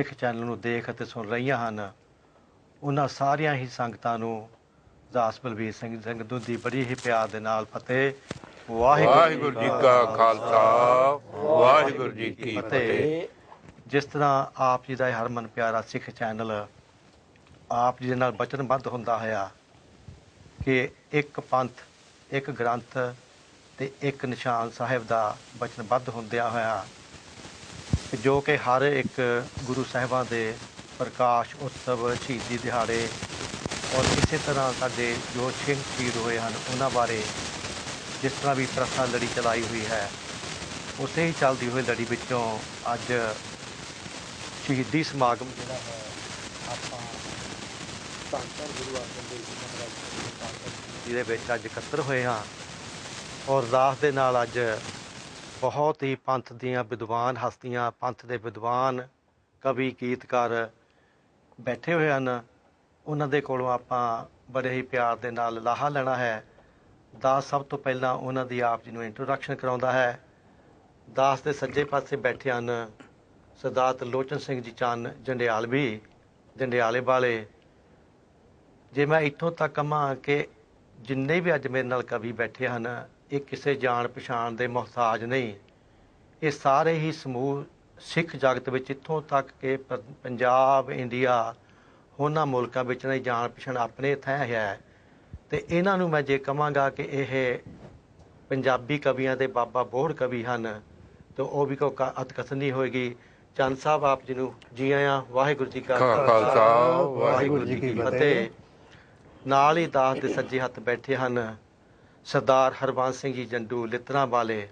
ਸਿੱਖ channel ਨੂੰ ਦੇਖ ਅਤੇ ਸੁਣ ਰਹੀਆਂ ਹਨ, ਉਹਨਾਂ ਸਾਰੀਆਂ ਹੀ ਸੰਗਤਾਂ ਨੂੰ ਦਾਸ ਬਲਬੀਰ ਸਿੰਘ ਸੰਗਤ ਦੀ ਬੜੀ ਹੀ ਪਿਆਰ ਦੇ ਨਾਲ ਫਤਿਹ। ਵਾਹਿਗੁਰੂ ਜੀ ਕਾ ਖਾਲਸਾ, ਵਾਹਿਗੁਰੂ ਜੀ ਕੀ ਫਤਿਹ। ਜਿਸ ਤਰ੍ਹਾਂ ਆਪ ਜੀ ਦਾ ਇਹ ਹਰਮਨ ਪਿਆਰਾ ਸਿੱਖ ਚੈਨਲ ਆਪ ਜੀ ਦੇ ਨਾਲ ਵਚਨਬੱਧ ਹੁੰਦਾ ਹੋਇਆ ਕਿ ਇੱਕ ਪੰਥ, ਇੱਕ ਗ੍ਰੰਥ ਤੇ ਇੱਕ ਨਿਸ਼ਾਨ ਸਾਹਿਬ ਦਾ ਵਚਨਬੱਧ ਹੁੰਦਿਆਂ ਹੋਇਆ, ਜੋ ਕਿ ਹਰ ਇੱਕ ਗੁਰੂ ਸਾਹਿਬਾਂ ਦੇ ਪ੍ਰਕਾਸ਼ ਉਤਸਵ, ਸ਼ਹੀਦੀ ਦਿਹਾੜੇ ਔਰ ਇਸੇ ਤਰ੍ਹਾਂ ਸਾਡੇ ਜੋ ਸਿੰਘ ਸ਼ਹੀਦ ਹੋਏ ਹਨ ਉਹਨਾਂ ਬਾਰੇ ਜਿਸ ਤਰ੍ਹਾਂ ਵੀ ਪ੍ਰਥਾ ਲੜੀ ਚਲਾਈ ਹੋਈ ਹੈ, ਉਸੇ ਹੀ ਚੱਲਦੀ ਹੋਈ ਲੜੀ ਵਿੱਚੋਂ ਅੱਜ ਸ਼ਹੀਦੀ ਸਮਾਗਮ ਜਿਹੜਾ ਹੈ ਆਪਾਂ ਧੰਨ ਧੰਨ ਗੁਰੂ ਅਰਜਨ ਦੇਵ ਜੀ ਮਹਾਰਾਜ ਜੀ ਦੇ ਵਿੱਚ ਅੱਜ ਇਕੱਤਰ ਹੋਏ ਹਾਂ। ਔਰ ਅਰਦਾਸ ਦੇ ਨਾਲ ਅੱਜ ਬਹੁਤ ਹੀ ਪੰਥ ਦੀਆਂ ਵਿਦਵਾਨ ਹਸਤੀਆਂ, ਪੰਥ ਦੇ ਵਿਦਵਾਨ ਕਵੀ, ਗੀਤਕਾਰ ਬੈਠੇ ਹੋਏ ਹਨ। ਉਹਨਾਂ ਦੇ ਕੋਲੋਂ ਆਪਾਂ ਬੜੇ ਹੀ ਪਿਆਰ ਦੇ ਨਾਲ ਲਾਹਾ ਲੈਣਾ ਹੈ। ਦਾਸ ਸਭ ਤੋਂ ਪਹਿਲਾਂ ਉਹਨਾਂ ਦੀ ਆਪ ਜੀ ਨੂੰ ਇੰਟਰੋਡਕਸ਼ਨ ਕਰਾਉਂਦਾ ਹੈ। ਦਾਸ ਦੇ ਸੱਜੇ ਪਾਸੇ ਬੈਠੇ ਹਨ ਸਰਦਾਰ ਤਰਲੋਚਨ ਸਿੰਘ ਜੀ ਚੰਨ ਜੰਡਿਆਲਵੀ, ਜੰਡਿਆਲੇ ਵਾਲੇ। ਜੇ ਮੈਂ ਇੱਥੋਂ ਤੱਕ ਕਹਾਂ ਕਿ ਜਿੰਨੇ ਵੀ ਅੱਜ ਮੇਰੇ ਨਾਲ ਕਵੀ ਬੈਠੇ ਹਨ, ਇਹ ਕਿਸੇ ਜਾਣ ਪਛਾਣ ਦੇ ਮੁਹਤਾਜ ਨਹੀਂ। ਇਹ ਸਾਰੇ ਹੀ ਸਮੂਹ ਸਿੱਖ ਜਗਤ ਵਿੱਚ, ਇੱਥੋਂ ਤੱਕ ਕਿ ਪੰਜਾਬ, ਇੰਡੀਆ, ਉਹਨਾਂ ਮੁਲਕਾਂ ਵਿੱਚ ਨਹੀਂ ਜਾਣ ਪਛਾਣ ਆਪਣੇ ਥਾਂ ਹੈ। ਅਤੇ ਇਹਨਾਂ ਨੂੰ ਮੈਂ ਜੇ ਕਹਾਂਗਾ ਕਿ ਇਹ ਪੰਜਾਬੀ ਕਵੀਆਂ ਦੇ ਬਾਬਾ ਬੋਹੜ ਕਵੀ ਹਨ, ਤਾਂ ਉਹ ਵੀ ਕੋਈ ਅਤਕਥਨ ਨਹੀਂ ਹੋਏਗੀ। ਚੰਦ ਸਾਹਿਬ ਆਪ ਜੀ ਨੂੰ ਜੀ ਆਇਆਂ। ਵਾਹਿਗੁਰੂ ਜੀ ਕਾ ਖਾਲਸਾ, ਵਾਹਿਗੁਰੂ ਜੀ ਕੀ ਫਤਿਹ। ਨਾਲ ਹੀ ਦਾਸ ਦੇ ਸੱਜੇ ਹੱਥ ਬੈਠੇ ਹਨ ਸਰਦਾਰ ਹਰਬੰਸ ਸਿੰਘ ਜੀ ਜੰਡੂ ਲਿੱਤਰਾਂ ਵਾਲੇ,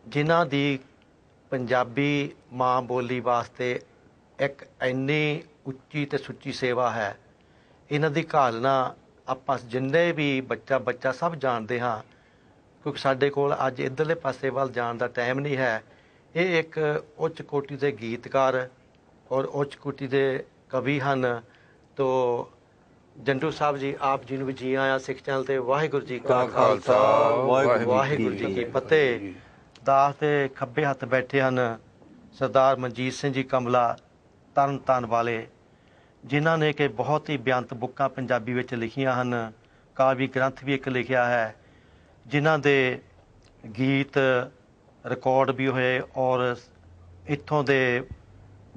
ਜਿਨ੍ਹਾਂ ਦੀ ਪੰਜਾਬੀ ਮਾਂ ਬੋਲੀ ਵਾਸਤੇ ਇੱਕ ਇੰਨੀ ਉੱਚੀ ਅਤੇ ਸੁੱਚੀ ਸੇਵਾ ਹੈ। ਇਹਨਾਂ ਦੀ ਘਾਲਣਾ ਆਪਾਂ ਜਿੰਨੇ ਵੀ ਬੱਚਾ ਸਭ ਜਾਣਦੇ ਹਾਂ, ਕਿਉਂਕਿ ਸਾਡੇ ਕੋਲ ਅੱਜ ਇੱਧਰਲੇ ਪਾਸੇ ਵੱਲ ਜਾਣ ਦਾ ਟਾਈਮ ਨਹੀਂ ਹੈ। ਇਹ ਇੱਕ ਉੱਚ ਕੋਟੀ ਦੇ ਗੀਤਕਾਰ ਔਰ ਉੱਚ ਕੋਟੀ ਦੇ ਕਵੀ ਹਨ। ਤੋ ਜੰਡੂ ਸਾਹਿਬ ਜੀ, ਆਪ ਜੀ ਨੂੰ ਵੀ ਜੀ ਆਇਆਂ ਸਿੱਖ ਚੈਨਲ 'ਤੇ। ਵਾਹਿਗੁਰੂ ਜੀ ਕਾ ਖਾਲਸਾ, ਵਾਹਿਗੁਰੂ ਜੀ ਕੀ ਫਤਿਹ। ਦਾਸ ਦੇ ਖੱਬੇ ਹੱਥ ਬੈਠੇ ਹਨ ਸਰਦਾਰ ਮਨਜੀਤ ਸਿੰਘ ਜੀ ਕਮਲਾ, ਤਰਨ ਤਾਰਨ ਵਾਲੇ, ਜਿਨ੍ਹਾਂ ਨੇ ਕਿ ਬਹੁਤ ਹੀ ਬੇਅੰਤ ਬੁੱਕਾਂ ਪੰਜਾਬੀ ਵਿੱਚ ਲਿਖੀਆਂ ਹਨ। ਕਾਵਿ ਗ੍ਰੰਥ ਵੀ ਇੱਕ ਲਿਖਿਆ ਹੈ, ਜਿਨ੍ਹਾਂ ਦੇ ਗੀਤ ਰਿਕਾਰਡ ਵੀ ਹੋਏ ਔਰ ਇੱਥੋਂ ਦੇ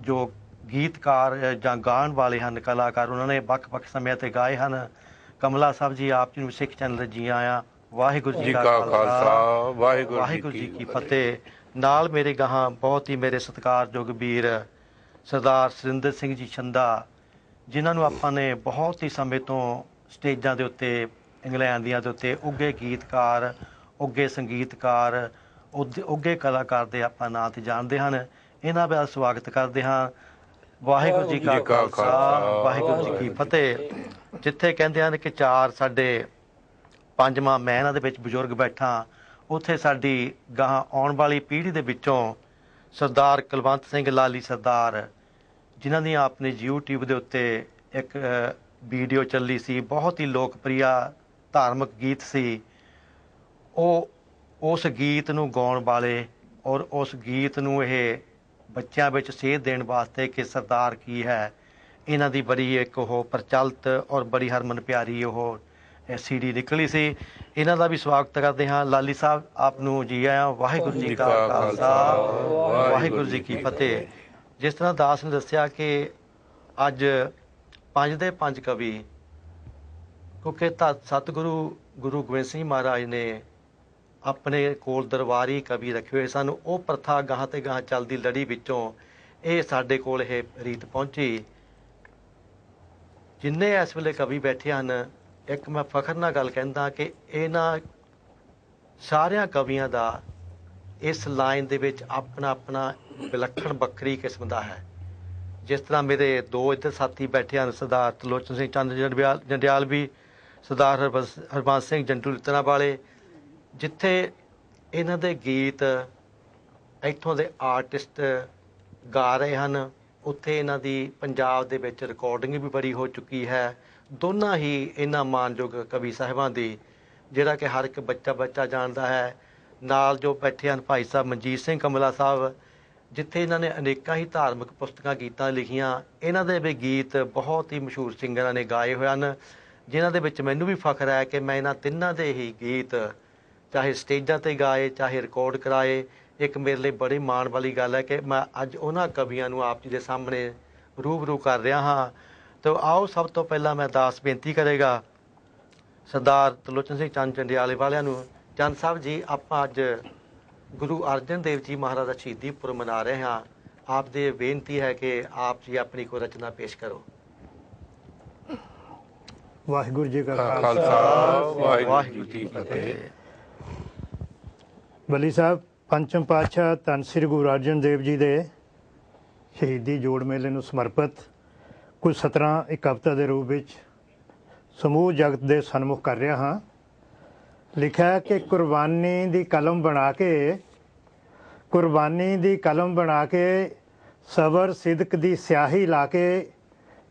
ਜੋ ਗੀਤਕਾਰ ਜਾਂ ਗਾਉਣ ਵਾਲੇ ਹਨ, ਕਲਾਕਾਰ, ਉਹਨਾਂ ਨੇ ਵੱਖ-ਵੱਖ ਸਮਿਆਂ 'ਤੇ ਗਾਏ ਹਨ। ਕਮਲਾ ਸਾਹਿਬ ਜੀ, ਆਪ ਜੀ ਨੂੰ ਸਿੱਖ ਚੈਨਲ 'ਤੇ ਜੀ ਆਇਆਂ। ਵਾਹਿਗੁਰੂ ਜੀ ਕਾ ਖਾਲਸਾ, ਵਾਹਿਗੁਰੂ ਜੀ ਕੀ ਫਤਿਹ। ਨਾਲ ਮੇਰੇ ਗਾਹਾਂ ਬਹੁਤ ਹੀ ਮੇਰੇ ਸਤਿਕਾਰਯੋਗ ਵੀਰ ਸਰਦਾਰ ਸੁਰਿੰਦਰ ਸਿੰਘ ਜੀ ਛੰਦਾ, ਜਿਨ੍ਹਾਂ ਨੂੰ ਆਪਾਂ ਨੇ ਬਹੁਤ ਹੀ ਸਮੇਂ ਤੋਂ ਸਟੇਜਾਂ ਦੇ ਉੱਤੇ, ਇੰਗਲੈਂਡ ਦੀਆਂ ਦੇ ਉੱਤੇ ਉੱਘੇ ਗੀਤਕਾਰ, ਉੱਘੇ ਸੰਗੀਤਕਾਰ, ਉੱਘੇ ਕਲਾਕਾਰ ਦੇ ਆਪਾਂ ਨਾਂ 'ਤੇ ਜਾਣਦੇ ਹਨ। ਇਹਨਾਂ ਦਾ ਸਵਾਗਤ ਕਰਦੇ ਹਾਂ। ਵਾਹਿਗੁਰੂ ਜੀ ਕਾ ਖਾਲਸਾ, ਵਾਹਿਗੁਰੂ ਜੀ ਕੀ ਫਤਿਹ। ਜਿੱਥੇ ਕਹਿੰਦੇ ਹਨ ਕਿ ਚਾਰ ਸਾਡੇ ਪੰਜਵਾਂ ਮੈਂ ਇਹਨਾਂ ਦੇ ਵਿੱਚ ਬਜ਼ੁਰਗ ਬੈਠਾ, ਉੱਥੇ ਸਾਡੀ ਗਾਹਾਂ ਆਉਣ ਵਾਲੀ ਪੀੜ੍ਹੀ ਦੇ ਵਿੱਚੋਂ ਸਰਦਾਰ ਕੁਲਵੰਤ ਸਿੰਘ ਲਾਲੀ ਸਰਦਾਰ, ਜਿਨ੍ਹਾਂ ਦੀ ਆਪਣੇ YouTube ਦੇ ਉੱਤੇ ਇੱਕ ਵੀਡੀਓ ਚੱਲੀ ਸੀ, ਬਹੁਤ ਹੀ ਲੋਕਪ੍ਰਿਆ ਧਾਰਮਿਕ ਗੀਤ ਸੀ। ਉਹ ਉਸ ਗੀਤ ਨੂੰ ਗਾਉਣ ਵਾਲੇ ਔਰ ਉਸ ਗੀਤ ਨੂੰ ਇਹ ਬੱਚਿਆਂ ਵਿੱਚ ਸੇਧ ਦੇਣ ਵਾਸਤੇ ਕਿ ਸਰਦਾਰ ਕੀ ਹੈ, ਇਹਨਾਂ ਦੀ ਬੜੀ ਇੱਕ ਉਹ ਪ੍ਰਚਲਿਤ ਔਰ ਬੜੀ ਹਰਮਨ ਪਿਆਰੀ ਉਹ CD ਨਿਕਲੀ ਸੀ। ਇਹਨਾਂ ਦਾ ਵੀ ਸਵਾਗਤ ਕਰਦੇ ਹਾਂ। ਲਾਲੀ ਸਾਹਿਬ, ਆਪ ਨੂੰ ਜੀ ਆਇਆਂ। ਵਾਹਿਗੁਰੂ ਜੀ ਕਾ ਖਾਲਸਾ, ਵਾਹਿਗੁਰੂ ਜੀ ਕੀ ਫਤਿਹ। ਜਿਸ ਤਰ੍ਹਾਂ ਦਾਸ ਨੇ ਦੱਸਿਆ ਕਿ ਅੱਜ ਪੰਜ ਦੇ ਪੰਜ ਕਵੀ, ਕਿਉਂਕਿ ਸਤਿਗੁਰੂ ਗੁਰੂ ਗੋਬਿੰਦ ਸਿੰਘ ਮਹਾਰਾਜ ਨੇ ਆਪਣੇ ਕੋਲ ਦਰਬਾਰੀ ਕਵੀ ਰੱਖੇ ਹੋਏ ਸਨ। ਉਹ ਪ੍ਰਥਾ ਗਾਹਾਂ ਤੇ ਗਾਹਾਂ ਚੱਲਦੀ ਲੜੀ ਵਿੱਚੋਂ ਇਹ ਸਾਡੇ ਕੋਲ ਇਹ ਰੀਤ ਪਹੁੰਚੀ। ਜਿੰਨੇ ਇਸ ਵੇਲੇ ਕਵੀ ਬੈਠੇ ਹਨ, ਇੱਕ ਮੈਂ ਫਖਰ ਨਾਲ ਗੱਲ ਕਹਿੰਦਾ ਕਿ ਇਹਨਾਂ ਸਾਰਿਆਂ ਕਵੀਆਂ ਦਾ ਇਸ ਲਾਈਨ ਦੇ ਵਿੱਚ ਆਪਣਾ ਆਪਣਾ ਵਿਲੱਖਣ ਵੱਖਰੀ ਕਿਸਮ ਦਾ ਹੈ। ਜਿਸ ਤਰ੍ਹਾਂ ਮੇਰੇ ਦੋ ਇੱਧਰ ਸਾਥੀ ਬੈਠੇ ਹਨ, ਸਰਦਾਰ ਤਰਲੋਚਨ ਸਿੰਘ ਚੰਦ ਜੰਡਿਆਲਵੀ, ਸਰਦਾਰ ਹਰਬੰਸ ਸਿੰਘ ਜੰਡੂ ਲਿੱਤਰਾਂ ਵਾਲੇ, ਜਿੱਥੇ ਇਹਨਾਂ ਦੇ ਗੀਤ ਇੱਥੋਂ ਦੇ ਆਰਟਿਸਟ ਗਾ ਰਹੇ ਹਨ, ਉੱਥੇ ਇਹਨਾਂ ਦੀ ਪੰਜਾਬ ਦੇ ਵਿੱਚ ਰਿਕਾਰਡਿੰਗ ਵੀ ਬੜੀ ਹੋ ਚੁੱਕੀ ਹੈ। ਦੋਨਾਂ ਹੀ ਇਹਨਾਂ ਮਾਨਯੋਗ ਕਵੀ ਸਾਹਿਬਾਂ ਦੀ, ਜਿਹੜਾ ਕਿ ਹਰ ਇੱਕ ਬੱਚਾ ਜਾਣਦਾ ਹੈ। ਨਾਲ ਜੋ ਬੈਠੇ ਹਨ ਭਾਈ ਸਾਹਿਬ ਮਨਜੀਤ ਸਿੰਘ ਕਮਲਾ ਸਾਹਿਬ, ਜਿੱਥੇ ਇਹਨਾਂ ਨੇ ਅਨੇਕਾਂ ਹੀ ਧਾਰਮਿਕ ਪੁਸਤਕਾਂ ਗੀਤਾਂ ਲਿਖੀਆਂ। ਇਹਨਾਂ ਦੇ ਵੀ ਗੀਤ ਬਹੁਤ ਹੀ ਮਸ਼ਹੂਰ ਸਿੰਗਰਾਂ ਨੇ ਗਾਏ ਹੋਏ ਹਨ, ਜਿਨ੍ਹਾਂ ਦੇ ਵਿੱਚ ਮੈਨੂੰ ਵੀ ਫਖਰ ਹੈ ਕਿ ਮੈਂ ਇਹਨਾਂ ਤਿੰਨਾਂ ਦੇ ਹੀ ਗੀਤ ਚਾਹੇ ਸਟੇਜਾਂ 'ਤੇ ਗਾਏ, ਚਾਹੇ ਰਿਕਾਰਡ ਕਰਾਏ। ਇੱਕ ਮੇਰੇ ਲਈ ਬੜੀ ਮਾਣ ਵਾਲੀ ਗੱਲ ਹੈ ਕਿ ਮੈਂ ਅੱਜ ਉਹਨਾਂ ਕਵੀਆਂ ਨੂੰ ਆਪ ਜੀ ਦੇ ਸਾਹਮਣੇ ਰੂਬਰੂ ਕਰ ਰਿਹਾ ਹਾਂ। ਤਾਂ ਆਓ ਸਭ ਤੋਂ ਪਹਿਲਾਂ ਮੈਂ ਅਰਦਾਸ ਬੇਨਤੀ ਕਰੇਗਾ ਸਰਦਾਰ ਤਰਲੋਚਨ ਸਿੰਘ ਚੰਦ ਜੰਡਿਆਲੇ ਵਾਲਿਆਂ ਨੂੰ। ਚੰਦ ਸਾਹਿਬ ਜੀ, ਆਪਾਂ ਅੱਜ ਗੁਰੂ ਅਰਜਨ ਦੇਵ ਜੀ ਮਹਾਰਾਜ ਦਾ ਸ਼ਹੀਦੀ ਪੁਰਬ ਮਨਾ ਰਹੇ ਹਾਂ। ਆਪ ਦੀ ਬੇਨਤੀ ਹੈ ਕਿ ਆਪ ਜੀ ਆਪਣੀ ਕੋਈ ਰਚਨਾ ਪੇਸ਼ ਕਰੋ। ਵਾਹਿਗੁਰੂ ਜੀ ਕਾ ਖਾਲਸਾ ਵਾਹਿਗੁਰੂ ਜੀ ਕੀ ਫਤਿਹ। ਬੱਲੀ ਸਾਹਿਬ, ਪੰਚਮ ਪਾਤਸ਼ਾਹ ਧੰਨ ਸ੍ਰੀ ਗੁਰੂ ਅਰਜਨ ਦੇਵ ਜੀ ਦੇ ਸ਼ਹੀਦੀ ਜੋੜ ਮੇਲੇ ਨੂੰ ਸਮਰਪਿਤ ਕੁਝ ਸਤਰਾਂ ਇੱਕ ਕਵਿਤਾ ਦੇ ਰੂਪ ਵਿੱਚ ਸਮੂਹ ਜਗਤ ਦੇ ਸਨਮੁਖ ਕਰ ਰਿਹਾ ਹਾਂ। ਲਿਖਿਆ ਕਿ ਕੁਰਬਾਨੀ ਦੀ ਕਲਮ ਬਣਾ ਕੇ ਸਬਰ ਸਿਦਕ ਦੀ ਸਿਆਹੀ ਲਾ ਕੇ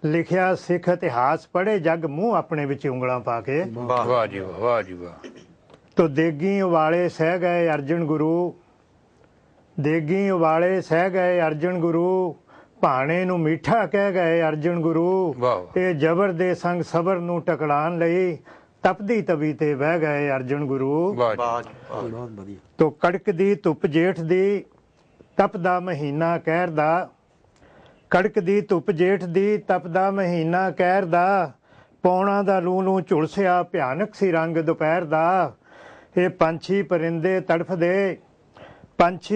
ਲਿਖਿਆ ਸਿੱਖ ਇਤਿਹਾਸ ਪੜ੍ਹੇ ਜੱਗ ਮੂੰਹ ਆਪਣੇ ਵਿੱਚ ਉਂਗਲਾਂ ਪਾ ਕੇ। ਵਾਹ ਜੀ ਵਾਹ, ਵਾਹ ਜੀ ਵਾਹ। ਤੋ ਦੇਗੀ ਉਵਾਲੇ ਸਹਿ ਗਏ ਅਰਜਨ ਗੁਰੂ, ਭਾਣੇ ਨੂੰ ਮਿੱਠਾ ਕਹਿ ਗਏ ਅਰਜਨ ਗੁਰੂ। ਇਹ ਜ਼ਬਰ ਦੇ ਸੰਗ ਸਬਰ ਨੂੰ ਟਕਰਾਉਣ ਲਈ ਤਪਦੀ ਤਵੀ ਤੇ ਬਹਿ ਗਏ ਅਰਜਨ ਗੁਰੂ। ਬਹੁਤ ਵਧੀਆ। ਤੋ ਕੜਕਦੀ ਧੁੱਪ ਜੇਠ ਦੀ ਤਪਦਾ ਮਹੀਨਾ ਕਹਿਰ ਦਾ, ਤਪਦਾ ਮਹੀਨਾ ਕਹਿਰ ਦਾ, ਪੌਣਾ ਦਾ ਲੂੰ ਝੁਲਸਿਆ ਭਿਆਨਕ ਸੀ ਰੰਗ ਦੁਪਹਿਰ ਦਾ। ਇਹ ਪੰਛੀ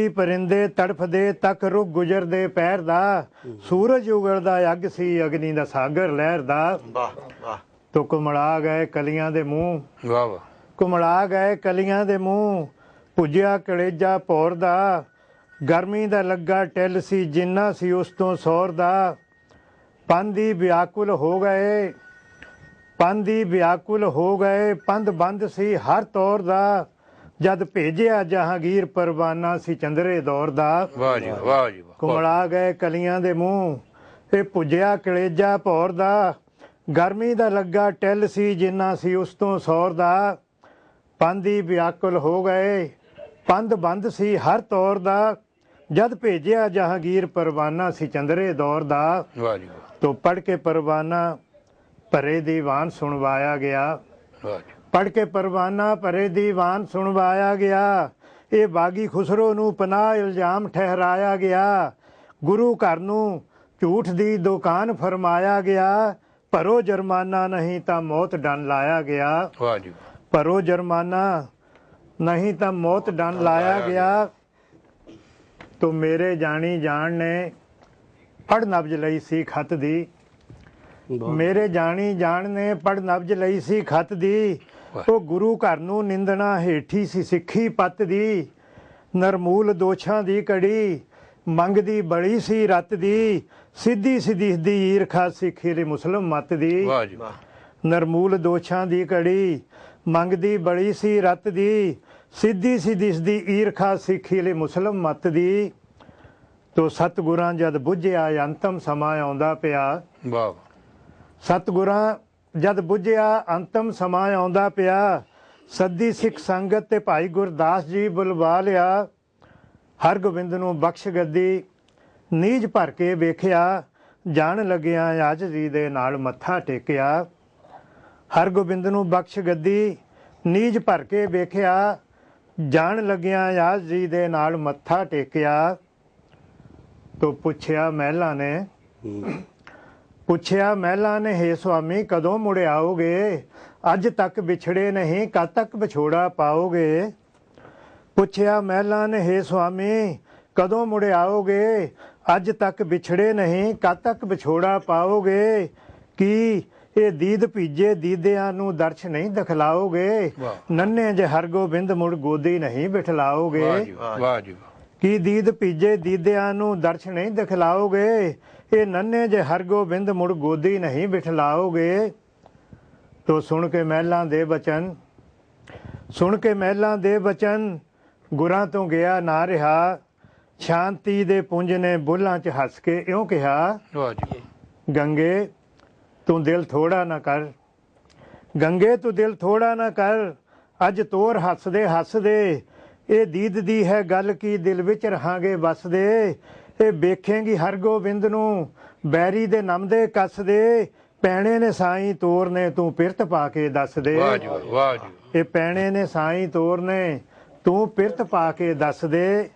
ਪਰਿੰਦੇ ਤੜਫਦੇ ਤੱਕ ਰੁਕ ਗੁਜ਼ਰਦੇ ਪੈਰ ਦਾ, ਸੂਰਜ ਉਗਲਦਾ ਅੱਗ ਸੀ ਅਗਨੀ ਦਾ ਸਾਗਰ ਲਹਿਰ ਦਾ। ਤੋ ਕੁਮਲਾ ਗਏ ਕਲੀਆਂ ਦੇ ਮੂੰਹ, ਪੁੱਜਿਆ ਕਲੇਜਾ ਭੌਰ ਦਾ, ਗਰਮੀ ਦਾ ਲੱਗਾ ਟਿੱਲ ਸੀ ਜਿੰਨਾ ਸੀ ਉਸ ਤੋਂ ਸੌਰ ਦਾ। ਪੰਧੀ ਵਿਆਕੁਲ ਹੋ ਗਏ ਪੰਧ ਬੰਦ ਸੀ ਹਰ ਤੌਰ ਦਾ, ਜਦ ਭੇਜਿਆ ਜਹਾਂਗੀਰ ਪਰਵਾਨਾ ਸੀ ਚੰਦਰੇ ਦੌਰ ਦਾ। ਵਾਹ ਜੀ ਵਾਹ ਜੀ ਵਾਹ। ਕੁਮਲਾ ਗਏ ਕਲੀਆਂ ਦੇ ਮੂੰਹ, ਇਹ ਪੁੱਜਿਆ ਕਲੇਜਾ ਭੌਰ ਦਾ, ਗਰਮੀ ਦਾ ਲੱਗਾ ਟਿੱਲ ਸੀ ਜਿੰਨਾ ਸੀ ਉਸ ਤੋਂ ਸੌਰ ਦਾ। ਪੰਧੀ ਵਿਆਕੁਲ ਹੋ ਗਏ ਪੰਧ ਬੰਦ ਸੀ ਹਰ ਤੌਰ ਦਾ, ਜਦ ਭੇਜਿਆ ਜਹਾਂਗੀਰ ਪਰਵਾਨਾ ਸੀ ਚੰਦਰੇ ਦੌਰ ਦਾ। ਵਾਹ ਜੀ ਵਾਹ। ਤੋ ਪੜ੍ਹ ਕੇ ਪਰਵਾਨਾ ਭਰੇ ਦੀਵਾਨ ਸੁਣਵਾਇਆ ਗਿਆ। ਇਹ ਬਾਗੀ ਖੁਸਰੋ ਨੂੰ ਪਨਾਹ ਇਲਜ਼ਾਮ ਠਹਿਰਾਇਆ ਗਿਆ। ਗੁਰੂ ਘਰ ਨੂੰ ਝੂਠ ਦੀ ਦੁਕਾਨ ਫਰਮਾਇਆ ਗਿਆ। ਭਰੋ ਜੁਰਮਾਨਾ ਨਹੀਂ ਤਾਂ ਮੌਤ ਡੰਨ ਲਾਇਆ ਗਿਆ। ਵਾਹ ਜੀ। ਭਰੋ ਜੁਰਮਾਨਾ ਨਹੀਂ ਤਾਂ ਮੌਤ ਡੰਨ ਲਾਇਆ ਗਿਆ। ਤੋ ਮੇਰੇ ਜਾਣੀ ਜਾਣ ਨੇ ਪੜ੍ਹ ਨਬਜ ਲਈ ਸੀ ਖੱਤ ਦੀ, ਉਹ ਗੁਰੂ ਘਰ ਨੂੰ ਨਿੰਦਣਾ ਹੇਠੀ ਸੀ ਸਿੱਖੀ ਪੱਤ ਦੀ। ਨਰਮੂਲ ਦੋਛਾਂ ਦੀ ਕੜੀ ਮੰਗਦੀ ਬੜੀ ਸੀ ਰੱਤ ਦੀ, ਸਿੱਧੀ ਦੀ ਈਰਖਾ ਸਿੱਖੀ ਲਈ ਮੁਸਲਮ ਮੱਤ ਦੀ। ਨਰਮੂਲ ਦੋਛਾਂ ਦੀ ਕੜੀ ਮੰਗਦੀ ਬੜੀ ਸੀ ਰੱਤ ਦੀ, ਸਿੱਧੀ ਦੀ ਈਰਖਾ ਸਿੱਖੀ ਲਈ ਮੁਸਲਮ ਮੱਤ ਦੀ। ਤੋ ਸਤਿਗੁਰਾਂ ਜਦ ਬੁੱਝਿਆ ਅੰਤਮ ਸਮਾਂ ਆਉਂਦਾ ਪਿਆ, ਅੰਤਮ ਸਮਾਂ ਆਉਂਦਾ ਪਿਆ। ਸੱਦੀ ਸਿੱਖ ਸੰਗਤ ਤੇ ਭਾਈ ਗੁਰਦਾਸ ਜੀ ਬੁਲਵਾ ਲਿਆ। ਹਰਗੋਬਿੰਦ ਨੂੰ ਬਖਸ਼ ਗੱਦੀ ਨੀਝ ਭਰ ਕੇ ਵੇਖਿਆ, ਜਾਣ ਲੱਗਿਆ ਆਜਜ਼ੀ ਦੇ ਨਾਲ ਮੱਥਾ ਟੇਕਿਆ। ਹਰਗੋਬਿੰਦ ਨੂੰ ਬਖਸ਼ ਗੱਦੀ ਨੀਝ ਭਰ ਕੇ ਵੇਖਿਆ, ਜਾਣ ਲੱਗਿਆ ਆਜਜ਼ੀ ਦੇ ਨਾਲ ਮੱਥਾ ਟੇਕਿਆ। ਤੋ ਪੁੱਛਿਆ ਮਹਿਲਾ ਨੇ ਹੇ ਸੁਆਮੀ ਕਦੋਂ ਮੁੜ ਆਓਗੇ, ਅੱਜ ਤੱਕ ਵਿਛੜੇ ਨਹੀਂ ਕਦ ਤੱਕ ਵਿਛੋੜਾ ਪਾਓਗੇ। ਪੁੱਛਿਆ ਮਹਿਲਾ ਨੇ ਹੇ ਸੁਆਮੀ ਕਦੋਂ ਮੁੜ ਆਓਗੇ, ਅੱਜ ਤੱਕ ਵਿਛੜੇ ਨਹੀਂ ਕਦ ਤੱਕ ਵਿਛੋੜਾ ਪਾਓਗੇ। ਕੀ ਇਹ ਦੀਦ ਭੀਜੇ ਦੀਦਿਆਂ ਨੂੰ ਦਰਸ਼ ਨਹੀਂ ਦਿਖਲਾਓਗੇ, ਨੰਨੇ ਜੇ ਹਰਗੋਬਿੰਦ ਮੁੜ ਗੋਦੀ ਨਹੀਂ ਬਿਠਲਾਓਗੇ। ਕੀ ਦੀਦ ਭੀਜੇ ਦੀਦਿਆਂ ਨੂੰ ਦਰਸ਼ ਨਹੀਂ ਦਿਖਲਾਓਗੇ, ਇਹ ਨੰਨੇ ਜੇ ਹਰਗੋਬਿੰਦ ਮੁੜ ਗੋਦੀ ਨਹੀਂ ਬਿਠਲਾਓਗੇ। ਤੋ ਸੁਣ ਕੇ ਮਹਿਲਾਂ ਦੇ ਬਚਨ ਗੁਰਾਂ ਤੋਂ ਗਿਆ ਨਾ ਰਿਹਾ। ਸ਼ਾਂਤੀ ਦੇ ਪੁੰਜ ਨੇ ਬੁੱਲਾਂ 'ਚ ਹੱਸ ਕੇ ਇਉਂ ਕਿਹਾ, ਗੰਗੇ ਤੂੰ ਦਿਲ ਥੋੜਾ ਨਾ ਕਰ, ਅੱਜ ਤੋਰ ਹੱਸਦੇ ਇਹ ਦੀਦ ਦੀ ਹੈ ਗੱਲ ਕੀ ਦਿਲ ਵਿੱਚ ਰਹਾਂਗੇ ਵਸਦੇ। ਇਹ ਵੇਖੇਂਗੀ ਹਰਗੋਬਿੰਦ ਨੂੰ ਬੈਰੀ ਦੇ ਨਮ ਦੇ ਕੱਸ ਦੇ, ਪੈਣੇ ਨੇ ਸਾਈਂ ਤੋਰਨੇ ਤੂੰ ਪਿਰਤ ਪਾ ਕੇ ਦੱਸ ਦੇ। ਵਾਹ ਜੀ ਵਾਹ ਜੀ। ਇਹ ਪੈਣੇ ਨੇ ਸਾਈਂ ਤੋਰਨੇ ਤੂੰ ਪਿਰਤ ਪਾ ਕੇ ਦੱਸ ਦੇ।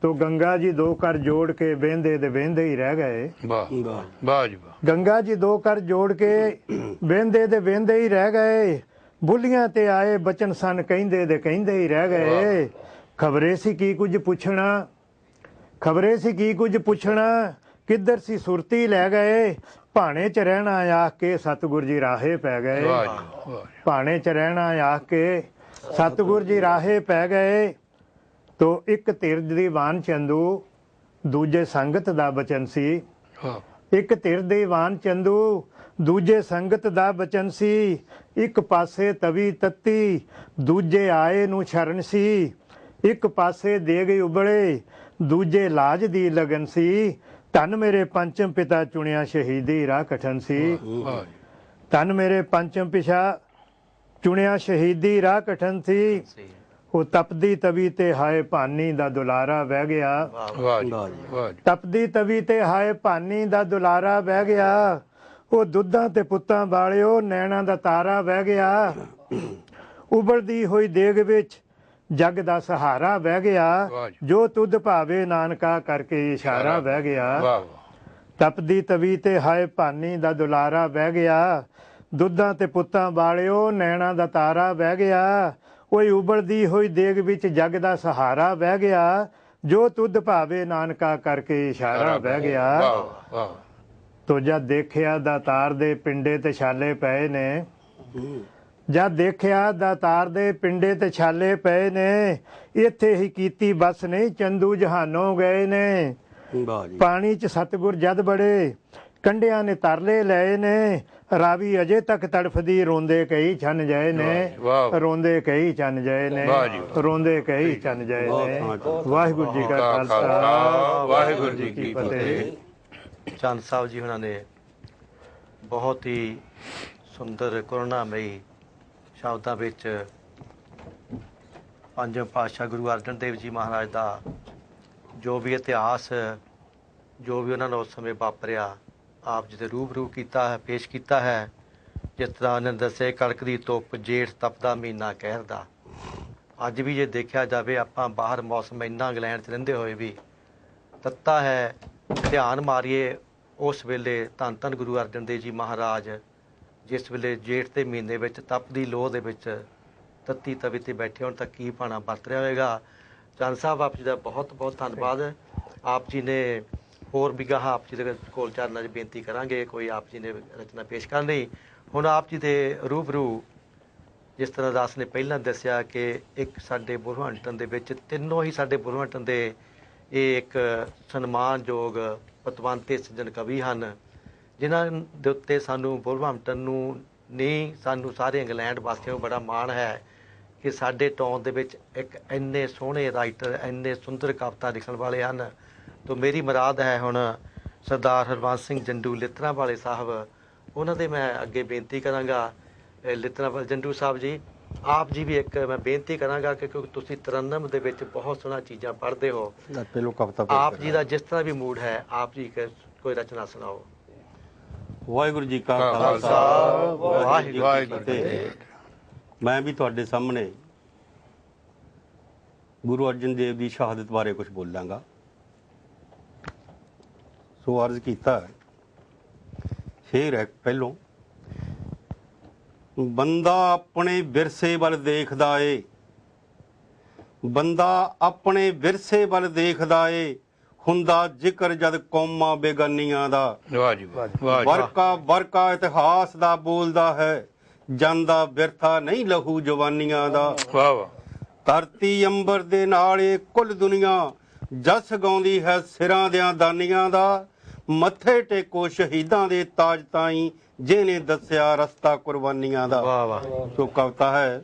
ਤੋ ਗੰਗਾ ਜੀ ਦੋ ਕਰ ਜੋੜ ਕੇ ਵਹਿੰਦੇ ਦੇ ਵਹਿੰਦੇ ਹੀ ਰਹਿ ਗਏ। ਵਾਹ ਵਾਹ ਜੀ ਵਾਹ। ਗੰਗਾ ਜੀ ਦੋ ਕਰ ਜੋੜ ਕੇ ਵਹਿੰਦੇ ਦੇ ਵਹਿੰਦੇ ਹੀ ਰਹਿ ਗਏ। ਬੁੱਲੀਆਂ ਤੇ ਆਏ ਬਚਨ ਸਨ ਕਹਿੰਦੇ ਦੇ ਕਹਿੰਦੇ ਹੀ ਰਹਿ ਗਏ। ਖਬਰੇ ਸੀ ਕੀ ਕੁਝ ਪੁੱਛਣਾ, ਖਬਰੇ ਸੀ ਕੀ ਕੁਝ ਪੁੱਛਣਾ, ਕਿੱਧਰ ਸੀ ਸੁਰਤੀ ਲੈ ਗਏ। ਭਾਣੇ ਚ ਰਹਿਣਾ ਆਖ ਕੇ ਸਤਿਗੁਰ ਜੀ ਰਾਹੇ ਪੈ ਗਏ। ਭਾਣੇ ਚ ਰਹਿਣਾ ਆਖ ਕੇ ਸਤਿਗੁਰ ਜੀ ਰਾਹੇ ਪੈ ਗਏ। ਤੋ ਇੱਕ ਧਿਰ ਦੀਵਾਨ ਚੰਦੂ ਦੂਜੇ ਸੰਗਤ ਦਾ ਬਚਨ ਸੀ। ਇੱਕ ਧਿਰ ਦੀਵਾਨ ਚੰਦੂ ਦੂਜੇ ਸੰਗਤ ਦਾ ਬਚਨ ਸੀ। ਇੱਕ ਪਾਸੇ ਤਵੀ ਤੱਤੀ ਦੂਜੇ ਆਏ ਨੂੰ ਛਰਨ ਸੀ। ਇੱਕ ਪਾਸੇ ਦੇਗ ਉਬਲੇ ਦੂਜੇ ਲਾਜ ਦੀ ਲਗਨ ਸੀ। ਧੰਨ ਮੇਰੇ ਪੰਚਮ ਪਿਤਾ ਚੁਣਿਆ ਸ਼ਹੀਦੀ ਰਾਹ ਕਠਨ ਸੀ। ਧੰਨ ਮੇਰੇ ਪੰਚਮ ਪਿਛਾ ਚੁਣਿਆ ਸ਼ਹੀਦੀ ਰਾਹ ਕਠਨ ਸੀ। ਉਹ ਤਪਦੀ ਤਵੀ ਤੇ ਹਾਏ ਭਾਨੀ ਦਾ ਦੁਲਾਰਾ ਵਹਿ ਗਿਆ। ਤਪਦੀ ਤਵੀ ਤੇ ਹਾਏ ਭਾਨੀ ਦਾ ਦੁਲਾਰਾ ਵਹਿ ਗਿਆ। ਉਹ ਦੁੱਧਾਂ ਤੇ ਪੁੱਤਾਂ ਵਾਲਿਓ ਨੈਣਾ ਦਾ ਤਾਰਾ ਵਹਿ ਗਿਆ। ਉਬਲਦੀ ਹੋਈ ਦੇਗ ਵਿੱਚ ਜਗ ਦਾ ਸਹਾਰਾ ਵਹਿ ਗਿਆ। ਜੋ ਤੁਧ ਭਾਵੇ ਨਾਨਕਾ ਕਰਕੇ ਇਸ਼ਾਰਾ ਵਹਿ ਗਿਆ। ਤਪਦੀ ਤਵੀ ਤੇ ਹਾਏ ਭਾਨੀ ਦਾ ਦੁਲਾਰਾ ਵਹਿ ਗਿਆ। ਦੁੱਧਾਂ ਤੇ ਪੁੱਤਾਂ ਵਾਲਿਓ ਨੈਣਾ ਦਾ ਤਾਰਾ ਵਹਿ ਗਿਆ। ਕੋਈ ਉਬਲਦੀ ਹੋਈ ਦੇਗ ਵਿੱਚ ਜਗ ਦਾ ਸਹਾਰਾ ਵਹਿ ਗਿਆ। ਜੋ ਤੁਧ ਭਾਵੇ ਨਾਨਕਾ ਕਰਕੇ ਇਸ਼ਾਰਾ ਵਹਿ ਗਿਆ। ਤੋ ਜਦ ਦੇਖਿਆ ਦਾਤਾਰ ਦੇ ਪਿੰਡੇ ਤੇ ਛਾਲੇ ਪਏ ਨੇ, ਜਦ ਦੇਖਿਆ ਦਾਤਾਰ ਦੇ ਪਿੰਡੇ ਤੇ ਛਾਲੇ ਪਏ ਨੇ, ਇੱਥੇ ਹੀ ਕੀਤੀ ਬਸ ਨਹੀਂ ਚੰਦੂ ਜਹਾਨੋਂ ਗਏ ਨੇ। ਪਾਣੀ ਚ ਸਤਿਗੁਰ ਜਦ ਬੜੇ ਕੰਢਿਆਂ ਨੇ ਤਰਲੇ ਲਏ ਨੇ। ਰਾਵੀ ਅਜੇ ਤੱਕ ਤੜਫਦੀ ਰੋਂਦੇ ਕਈ ਛੰਨ ਜਾਏ ਨੇ। ਰੋਂਦੇ ਕਈ ਛੰਨ ਜਾਏ ਨੇ, ਰੋਂਦੇ ਕਈ ਛੰਨ ਜਾਏ ਨੇ। ਵਾਹਿਗੁਰੂ ਜੀ ਕਾ ਖਾਲਸਾ ਵਾਹਿਗੁਰੂ ਜੀ ਕੀ ਫਤਿਹ। ਚੰਦ ਸਾਹਿਬ ਜੀ ਉਹਨਾਂ ਨੇ ਬਹੁਤ ਹੀ ਸੁੰਦਰ ਕਰੁਣਾਮਈ ਸ਼ਬਦਾਂ ਵਿੱਚ ਪੰਜਵੇਂ ਪਾਤਸ਼ਾਹ ਗੁਰੂ ਅਰਜਨ ਦੇਵ ਜੀ ਮਹਾਰਾਜ ਦਾ ਜੋ ਵੀ ਇਤਿਹਾਸ, ਜੋ ਵੀ ਉਹਨਾਂ ਨੂੰ ਉਸ ਸਮੇਂ ਵਾਪਰਿਆ, ਆਪ ਜੀ ਦੇ ਰੂਬਰੂ ਕੀਤਾ ਹੈ, ਪੇਸ਼ ਕੀਤਾ ਹੈ। ਜਿਸ ਤਰ੍ਹਾਂ ਉਹਨਾਂ ਨੇ ਦੱਸਿਆ, ਕੜਕਦੀ ਧੁੱਪ ਜੇਠ ਤਪਦਾ ਮਹੀਨਾ ਕਹਿਰ ਦਾ। ਅੱਜ ਵੀ ਜੇ ਦੇਖਿਆ ਜਾਵੇ, ਆਪਾਂ ਬਾਹਰ ਮੌਸਮ ਇੰਨਾ ਇੰਗਲੈਂਡ 'ਚ ਰਹਿੰਦੇ ਹੋਏ ਵੀ ਤੱਤਾ ਹੈ। ਧਿਆਨ ਮਾਰੀਏ ਉਸ ਵੇਲੇ ਧੰਨ ਧੰਨ ਗੁਰੂ ਅਰਜਨ ਦੇਵ ਜੀ ਮਹਾਰਾਜ ਜਿਸ ਵੇਲੇ ਜੇਠ ਦੇ ਮਹੀਨੇ ਵਿੱਚ ਤਪਦੀ ਲੋਹ ਦੇ ਵਿੱਚ ਤੱਤੀ ਤਵੀ 'ਤੇ ਬੈਠੇ ਹੋਣ ਤਾਂ ਕੀ ਭਾਣਾ ਵਰਤ ਰਿਹਾ ਹੋਵੇਗਾ। ਚੰਦ ਸਾਹਿਬ ਆਪ ਜੀ ਦਾ ਬਹੁਤ ਬਹੁਤ ਧੰਨਵਾਦ। ਆਪ ਜੀ ਨੇ ਹੋਰ ਵੀ ਗਾਹਾਂ ਆਪ ਜੀ ਦੇ ਕੋਲ ਚਰਨਾਂ 'ਚ ਬੇਨਤੀ ਕਰਾਂਗੇ ਕੋਈ ਆਪ ਜੀ ਨੇ ਰਚਨਾ ਪੇਸ਼ ਕਰਨ ਲਈ। ਹੁਣ ਆਪ ਜੀ ਦੇ ਰੂਬਰੂ ਜਿਸ ਤਰ੍ਹਾਂ ਦਾਸ ਨੇ ਪਹਿਲਾਂ ਦੱਸਿਆ ਕਿ ਇੱਕ ਸਾਡੇ ਬੁਰਹਾਨਟਨ ਦੇ ਵਿੱਚ ਤਿੰਨੋਂ ਹੀ ਸਾਡੇ ਬੁਰਹਾਨਟਨ ਦੇ ਇਹ ਇੱਕ ਸਨਮਾਨਯੋਗ ਪਤਵੰਤੇ ਸੱਜਣ ਕਵੀ ਹਨ, ਜਿਨ੍ਹਾਂ ਦੇ ਉੱਤੇ ਸਾਨੂੰ ਬੁਰਹਾਨਟਨ ਨੂੰ ਨਹੀਂ, ਸਾਨੂੰ ਸਾਰੇ ਇੰਗਲੈਂਡ ਵਾਸੀਆਂ ਨੂੰ ਬੜਾ ਮਾਣ ਹੈ ਕਿ ਸਾਡੇ ਟਾਊਨ ਦੇ ਵਿੱਚ ਇੱਕ ਇੰਨੇ ਸੋਹਣੇ ਰਾਈਟਰ, ਇੰਨੇ ਸੁੰਦਰ ਕਵਿਤਾ ਲਿਖਣ ਵਾਲੇ ਹਨ। ਤੋ ਮੇਰੀ ਮੁਰਾਦ ਹੈ ਹੁਣ ਸਰਦਾਰ ਹਰਬੰਸ ਸਿੰਘ ਜੰਡੂ ਲਿੱਤਰਾਂ ਵਾਲੇ ਸਾਹਿਬ, ਉਹਨਾਂ ਦੇ ਮੈਂ ਅੱਗੇ ਬੇਨਤੀ ਕਰਾਂਗਾ। ਲਿੱਤਰਾਂ ਵਾਲੇ ਜੰਡੂ ਸਾਹਿਬ ਜੀ, ਆਪ ਜੀ ਵੀ ਇੱਕ ਮੈਂ ਬੇਨਤੀ ਕਰਾਂਗਾ ਕਿ ਕਿਉਂਕਿ ਤੁਸੀਂ ਤਰੰਨਮ ਦੇ ਵਿੱਚ ਬਹੁਤ ਸੋਹਣਾ ਚੀਜ਼ਾਂ ਪੜ੍ਹਦੇ ਹੋ, ਆਪ ਜੀ ਦਾ ਜਿਸ ਤਰ੍ਹਾਂ ਵੀ ਮੂਡ ਹੈ, ਆਪ ਜੀ ਕੋਈ ਰਚਨਾ ਸੁਣਾਓ। ਵਾਹਿਗੁਰੂ ਜੀ ਕਾ ਖਾਲਸਾ ਵਾਹਿਗੁਰੂ ਜੀ ਕੀ ਫਤਿਹ। ਮੈਂ ਵੀ ਤੁਹਾਡੇ ਸਾਹਮਣੇ ਗੁਰੂ ਅਰਜਨ ਦੇਵ ਦੀ ਸ਼ਹਾਦਤ ਬਾਰੇ ਕੁਝ ਬੋਲਾਂਗਾ। ਸੋ ਅਰਜ਼ ਕੀਤਾ ਸ਼ੇਰ ਹੈ ਪਹਿਲੋਂ, ਬੰਦਾ ਆਪਣੇ ਵਿਰਸੇ ਵੱਲ ਦੇਖਦਾ ਏ, ਬੰਦਾ ਆਪਣੇ ਵਿਰਸੇ ਵੱਲ ਦੇਖਦਾ ਏ, ਹੁੰਦਾ ਜ਼ਿਕਰ ਜਦ ਕੌਮਾਂ ਬੇਗਾਨੀਆਂ ਦਾ। ਵਾਹ ਜੀ ਵਾਹ। ਵਰਕਾ ਵਰਕਾ ਇਤਿਹਾਸ ਦਾ ਬੋਲਦਾ ਹੈ, ਜਾਂਦਾ ਬਿਰਥਾ ਨਹੀਂ ਲਹੂ ਜਵਾਨੀਆਂ ਦਾ। ਵਾਹ ਵਾਹ। ਧਰਤੀ ਅੰਬਰ ਦੇ ਨਾਲ ਏ ਕੁੱਲ ਦੁਨੀਆ, ਜਸ ਗਾਉਂਦੀ ਹੈ ਸਿਰਾਂ ਦਿਆਂ ਦਾਨੀਆਂ ਦਾ। ਮੱਥੇ ਟੇਕੋ ਸ਼ਹੀਦਾਂ ਦੇ ਤਾਜ ਤਾਈਂ, ਜਿਹਨੇ ਦੱਸਿਆ ਰਸਤਾ ਕੁਰਬਾਨੀਆਂ ਦਾ। ਵਾਹ ਵਾਹ। ਸੋ ਕਵਿਤਾ ਹੈ,